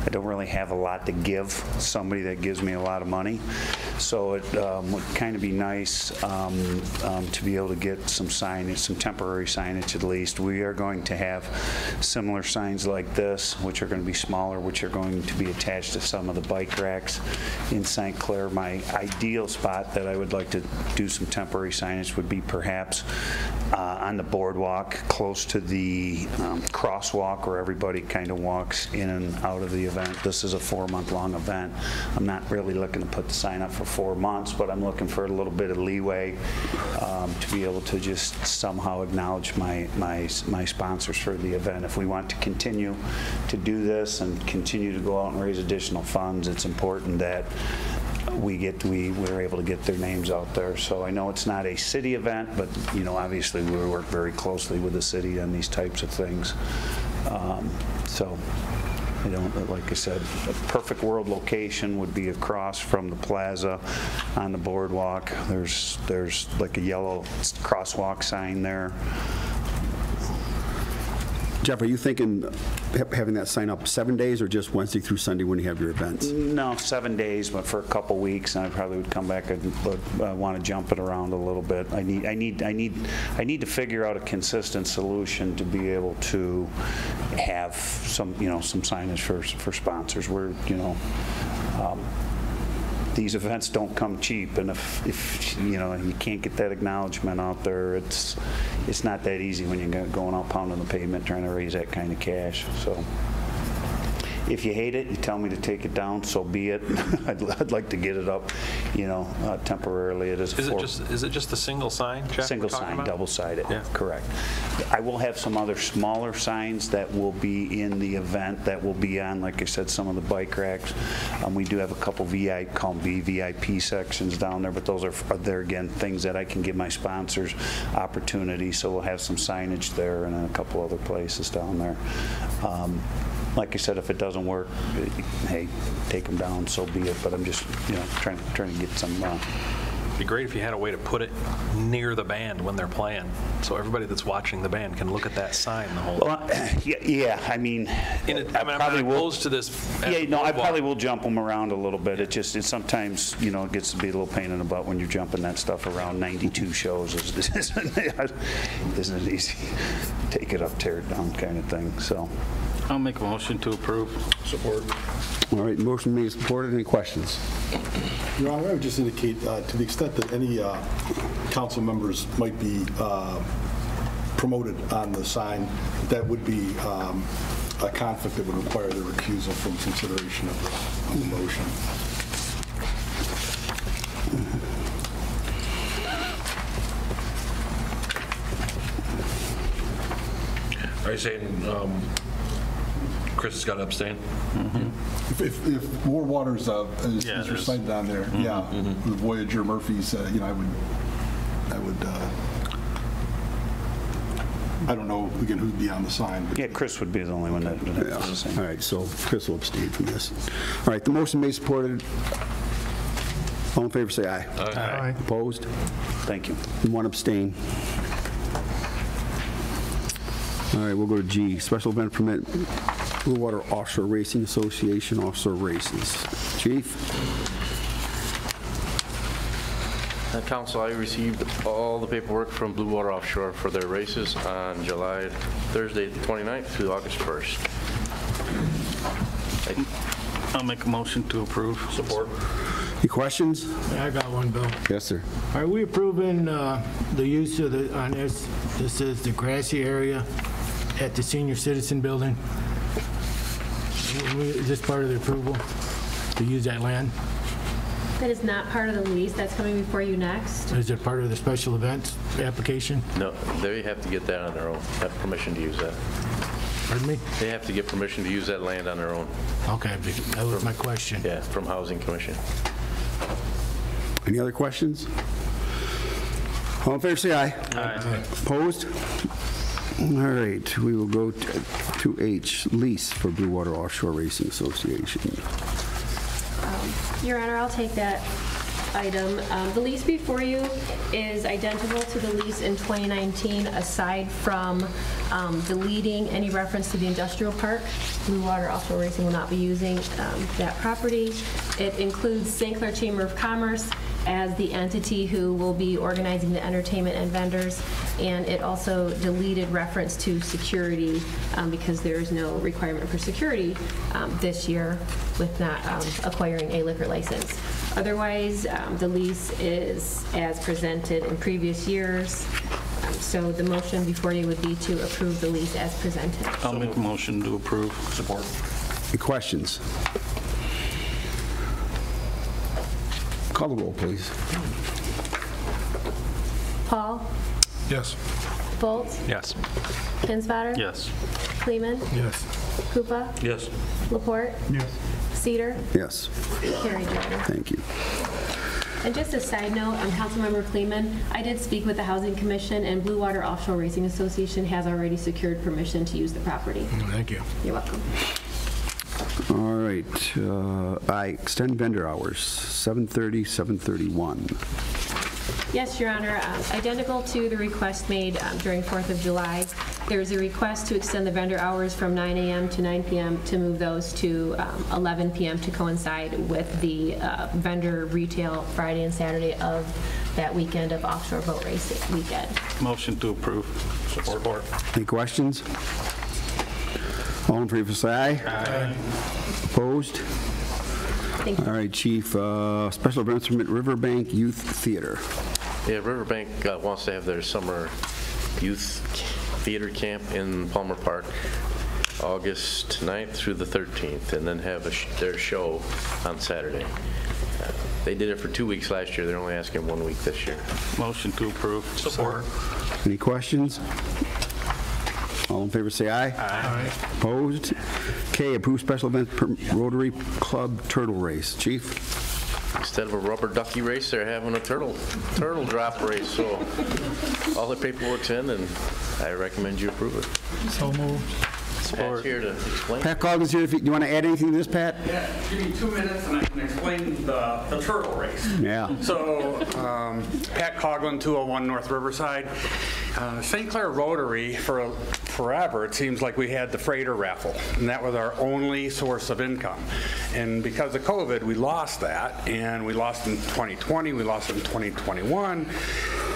I don't really have a lot to give somebody that gives me a lot of money, so it would kind of be nice to be able to get some signage, some temporary signage at least. We are going to have similar signs like this, which are going to be smaller, which are going to be attached to some of the bike racks in St. Clair. My ideal spot that I would like to do some temporary signage would be perhaps on the boardwalk close to the crosswalk where everybody kind of walks in and out of the event. This is a 4-month-long event. I'm not really looking to put the sign up for 4 months, but I'm looking for a little bit of leeway to be able to just somehow acknowledge my sponsors for the event. If we want to continue to do this and continue to go out and raise additional funds, it's important that we were able to get their names out there. So I know it's not a city event, but obviously we work very closely with the city on these types of things. So like I said, a perfect world location would be across from the plaza on the boardwalk. There's like a yellow crosswalk sign there. Jeff, are you thinking having that sign up 7 days or just Wednesday through Sunday when you have your events? No, 7 days, but for a couple weeks, and I probably would come back and want to jump it around a little bit. I need to figure out a consistent solution to be able to have some signage for sponsors. Where these events don't come cheap, and if you can't get that acknowledgement out there, it's not that easy when you're going out pounding the pavement trying to raise that kind of cash. So if you hate it, you tell me to take it down, so be it. I'd like to get it up, temporarily. Is it just a single sign, Jeff? Single sign, double-sided. Yeah. Correct. I will have some other smaller signs that will be in the event that will be on, like I said, some of the bike racks. We do have a couple VIP sections down there, but those are there again things that I can give my sponsors opportunity. So we'll have some signage there and then a couple other places down there. Like I said, if it doesn't work, hey, take them down, so be it. But I'm just, trying to get some. It'd be great if you had a way to put it near the band when they're playing, so everybody that's watching the band can look at that sign the whole time. Yeah. I mean, I'm not opposed to this. Yeah, no, I probably will jump them around a little bit. It sometimes, it gets to be a little pain in the butt when you're jumping that stuff around. 92 shows isn't easy. Take it up, tear it down, kind of thing. So. I'll make a motion to approve. Support. All right, motion made, supported. Any questions? Your Honor, I would just indicate to the extent that any council members might be promoted on the sign, that would be a conflict that would require their recusal from consideration of the motion. Are you saying Chris has got to abstain? Mm-hmm. If War Waters is recited on there, the Voyager Murphys, I would. I don't know again who'd be on the sign. Yeah, Chris would be the only one that would have to say. All right, so Chris will abstain from this. All right, the motion made, supported. All in favor, say aye. Aye. Opposed? Thank you. And one abstain. All right, we'll go to G, special event permit, Blue Water Offshore Racing Association offshore races. Chief? Council, I received all the paperwork from Blue Water Offshore for their races on Thursday the 29th through August 1st. I'll make a motion to approve. Support. Any questions? I got one, Bill. Yes, sir. Are we approving the use of on this is the grassy area at the senior citizen building? Is this part of the approval to use that land? That is not part of the lease. That's coming before you next. Is it part of the special events application? No, they have to get that on their own, have permission to use that. Pardon me? They have to get permission to use that land on their own. Okay, that was my question. Yeah, from Housing Commission. Any other questions? All in favor, say aye. Aye. Opposed? All right, we will go to H, lease for Blue Water Offshore Racing Association. Your Honor, I'll take that item. The lease before you is identical to the lease in 2019, aside from deleting any reference to the industrial park. Blue Water Offshore Racing will not be using that property. It includes St. Clair Chamber of Commerce as the entity who will be organizing the entertainment and vendors, and it also deleted reference to security because there is no requirement for security this year with not acquiring a liquor license. Otherwise, the lease is as presented in previous years. So the motion before you would be to approve the lease as presented. I'll make a motion to approve. Support. Any questions? Call the roll, please. Paul? Yes. Bolts? Yes. Kinsvater? Yes. Kleeman? Yes. Koopa? Yes. Laporte? Yes. Cedar? Yes. Carried, Your Honor. Thank you. And just a side note, Councilmember Kleeman, I did speak with the Housing Commission, and Blue Water Offshore Racing Association has already secured permission to use the property. Thank you. You're welcome. All right. I extend vendor hours, 7:30, 7:31. Yes, Your Honor. Identical to the request made during 4th of July, there's a request to extend the vendor hours from 9 a.m. to 9 p.m. to move those to 11 p.m. to coincide with the vendor retail Friday and Saturday of that weekend of offshore boat racing weekend. Motion to approve. Support. Any questions? All in favor, say aye. Aye. Opposed? Thank you. All right, Chief. Special events permit Riverbank Youth Theater. Yeah, Riverbank wants to have their summer youth theater camp in Palmer Park, August 9th through the 13th, and then have their show on Saturday. They did it for 2 weeks last year. They're only asking 1 week this year. Motion to approve. Support. Any questions? All in favor, say aye. Aye. Opposed? K, approve special event Rotary Club Turtle Race. Chief? Instead of a rubber ducky race, they're having a turtle drop race. So all the paperwork's in, and I recommend you approve it. So moved. Pat's here to explain. Pat Coughlin's here. Do you want to add anything to this, Pat? Yeah, give me 2 minutes and I can explain the turtle race. Yeah. So, Pat Coughlin, 201 North Riverside. St. Clair Rotary, for forever, it seems like we had the freighter raffle, and that was our only source of income. And because of COVID, we lost that, and we lost in 2020, we lost it in 2021,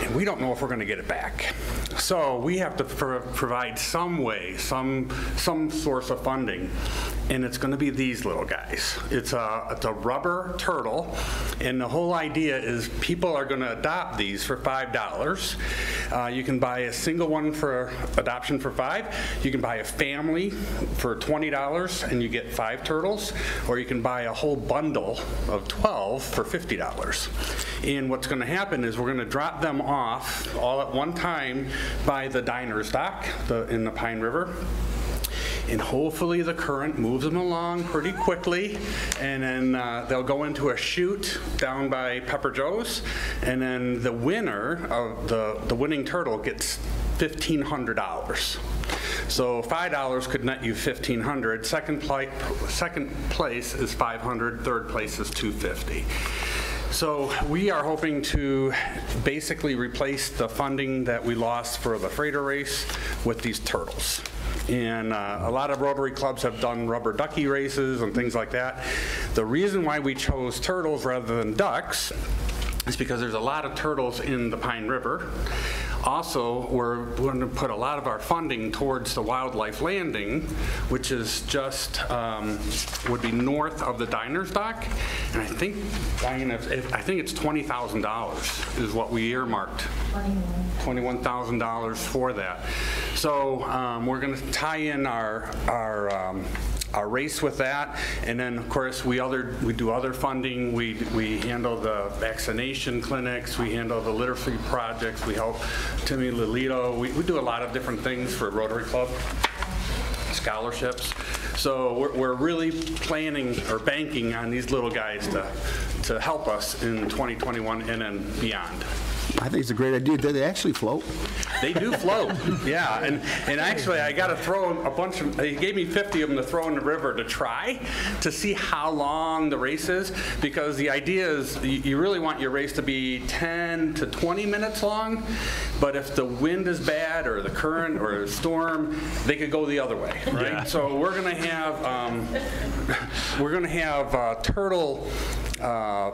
and we don't know if we're going to get it back. So we have to provide some way, some source of funding, and it's going to be these little guys. It's a rubber turtle, and the whole idea is people are going to adopt these for $5. You can buy a single one for adoption for $5. You can buy a family for $20, and you get 5 turtles, or you can buy a whole bundle of 12 for $50. And what's going to happen is we're going to drop them off all at one time by the diner's dock in the Pine River. And hopefully the current moves them along pretty quickly, and then they'll go into a chute down by Pepper Joe's, and then the winner of the winning turtle gets $1,500. So $5 could net you $1,500. Second place is $500. Third place is $250. So we are hoping to basically replace the funding that we lost for the freighter race with these turtles. And a lot of Rotary clubs have done rubber ducky races and things like that. The reason why we chose turtles rather than ducks is because there's a lot of turtles in the Pine River. Also, we're going to put a lot of our funding towards the wildlife landing, which is just would be north of the diner's dock. And I think, Diana, I think it's $20,000 is what we earmarked. $21,000 for that. So we're going to tie in our race with that, and then of course we do other funding. We handle the vaccination clinics, we handle the litter-free projects, we help Timmy Lolito. We do a lot of different things for Rotary Club, scholarships. So we're really planning or banking on these little guys to help us in 2021 and then beyond. I think it's a great idea. Do they actually float? They do float, yeah. And actually, I got to throw a bunch of, they gave me 50 of them to throw in the river to try to see how long the race is, because the idea is you really want your race to be 10 to 20 minutes long, but if the wind is bad or the current or a storm, they could go the other way, right? Yeah. So we're going to have turtle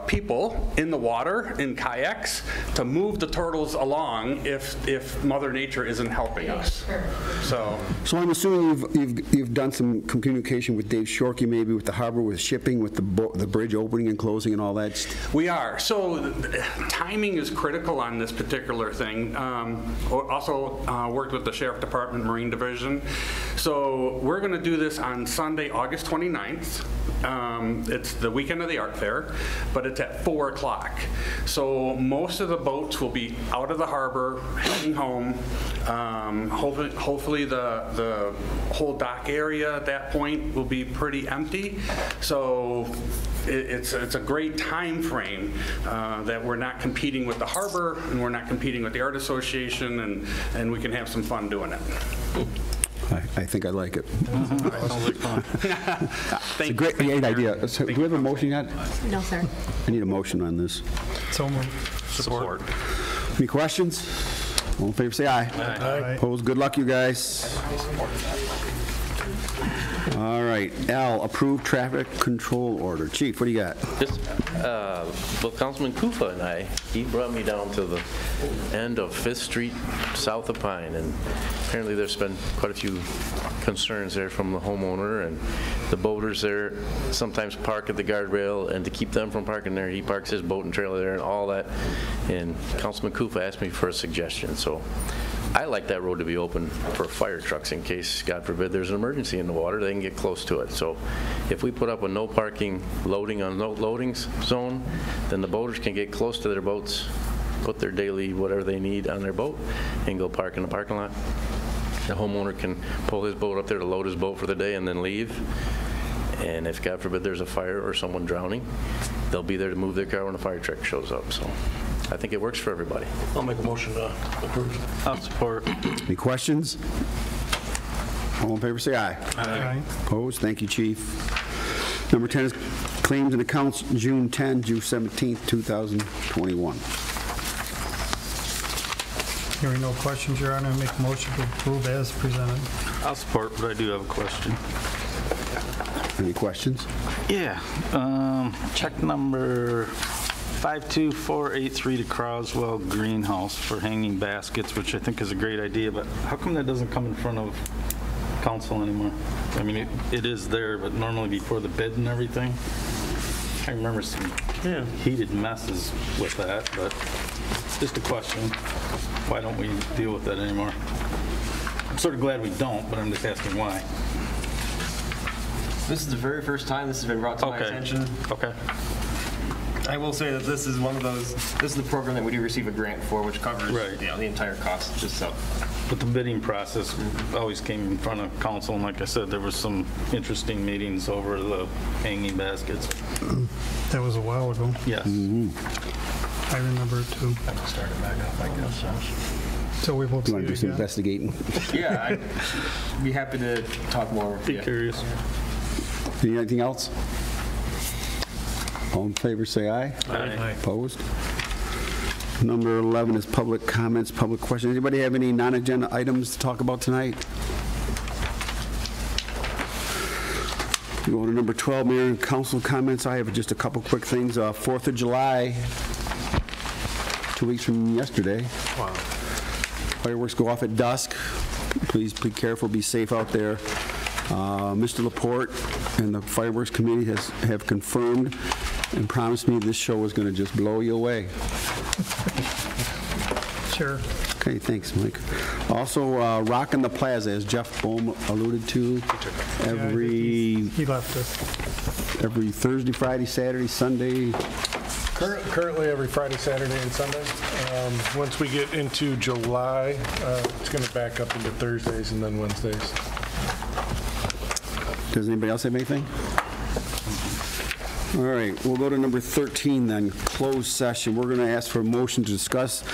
people in the water in kayaks to move the turtles along if Mother Nature isn't helping us. So I'm assuming you've done some communication with Dave Shorkey, maybe with the harbor, with shipping, with the bridge opening and closing and all that. We are. So timing is critical on this particular thing. Also worked with the Sheriff Department Marine Division. So we're going to do this on Sunday, August 29th. It's the weekend of the art fair, but it's at 4 o'clock. So most of the boats will be out of the harbor, heading home. Hopefully the whole dock area at that point will be pretty empty. So it's a great time frame that we're not competing with the harbor and we're not competing with the Art Association, and we can have some fun doing it. I think I like it. Sounds like fun. It's a great idea. So, do we have a motion yet? No, sir. I need a motion on this. So moved. Support. Any questions? All in favor, say aye. Aye. Opposed? Good luck, you guys. All right, L, approved traffic control order. Chief, what do you got? Well, Councilman Kufa and he brought me down to the end of 5th Street, south of Pine, and apparently there's been quite a few concerns there from the homeowner, and the boaters there sometimes park at the guardrail, and to keep them from parking there, he parks his boat and trailer there and all that, and Councilman Kufa asked me for a suggestion, so I like that road to be open for fire trucks in case, God forbid, there's an emergency in the water, they can get close to it. So if we put up a no parking loading on no loadings zone, then the boaters can get close to their boats, put their daily whatever they need on their boat, and go park in the parking lot. The homeowner can pull his boat up there to load his boat for the day and then leave. And if, God forbid, there's a fire or someone drowning, they'll be there to move their car when a fire truck shows up. So I think it works for everybody. I'll make a motion to approve. I'll support. Any questions? All in favor, say aye. Aye. Opposed? Thank you, Chief. Number 10 is claims and accounts, June 10, June 17, 2021. Hearing no questions, Your Honor, I make a motion to approve as presented. I'll support, but I do have a question. Any questions? Yeah. Check number 52483 to Croswell Greenhouse for hanging baskets, which I think is a great idea, but how come that doesn't come in front of council anymore? I mean, it is there, but normally before the bid and everything. I remember some heated messes with that, but just a question. Why don't we deal with that anymore? I'm sort of glad we don't, but I'm just asking why. This is the very first time this has been brought to my attention. Okay. I will say that this is one of those, this is the program that we do receive a grant for, which covers the entire cost. Just so. But the bidding process always came in front of council, and like I said, there was some interesting meetings over the hanging baskets. That was a while ago. Yes. I remember it too. I can start it back up, I guess. So we will You want to do some investigating? Yeah, I'd be happy to talk more. Be curious. Anything else? All in favor, say aye. Aye. Opposed? Number 11 is public comments, public questions. Anybody have any non-agenda items to talk about tonight? Go to number 12, Mayor and Council comments. I have just a couple quick things. 4th of July, 2 weeks from yesterday. Wow. Fireworks go off at dusk. Please be careful, be safe out there. Mr. Laporte and the fireworks committee have confirmed and promised me this show is going to just blow you away. Sure. Okay, thanks, Mike. Also, Rockin' the Plaza, as Jeff Bohm alluded to, He left us. every Thursday, Friday, Saturday, Sunday. Currently every Friday, Saturday, and Sunday. Once we get into July, it's going to back up into Thursdays and then Wednesdays. Does anybody else have anything? All right, we'll go to number 13 then, closed session. We're going to ask for a motion to discuss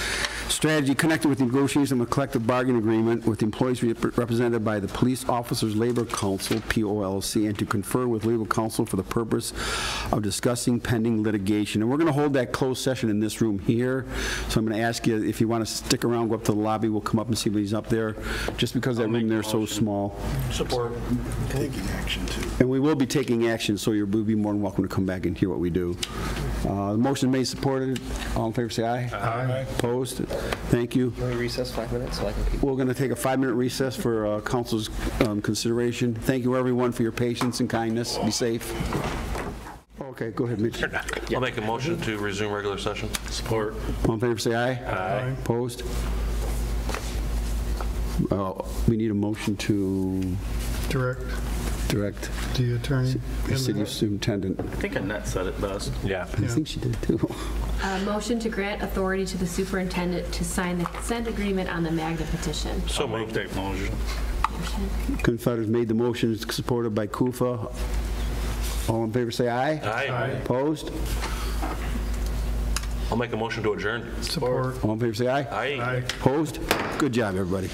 strategy connected with the negotiation of a collective bargaining agreement with employees represented by the Police Officers Labor Council, POLC, and to confer with legal counsel for the purpose of discussing pending litigation. And we're going to hold that closed session in this room here. So I'm going to ask you, if you want to stick around, go up to the lobby. We'll come up and see if he's up there, just because that room there is so small. Support. Taking action, too. And we will be taking action, so you'll be more than welcome to come back and hear what we do. The motion made, supported. All in favor, say aye. Aye. Opposed? Thank you. Can we recess 5 minutes so I can keep... We're going to take a 5-minute recess for council's consideration. Thank you, everyone, for your patience and kindness. Be safe. Okay, go ahead, Mitch. I'll make a motion to resume regular session. Support. All in favor, say aye. Aye. Opposed? We need a motion to Direct the attorney. The city superintendent. I think Annette said it best. Yeah. I think she did, too. Motion to grant authority to the superintendent to sign the consent agreement on the Magnus petition. So Make that motion. Confederates made the motion, it's supported by Kufa. All in favor, say aye. Aye. Opposed? I'll make a motion to adjourn. Support. All in favor, say aye. Aye. Opposed? Good job, everybody.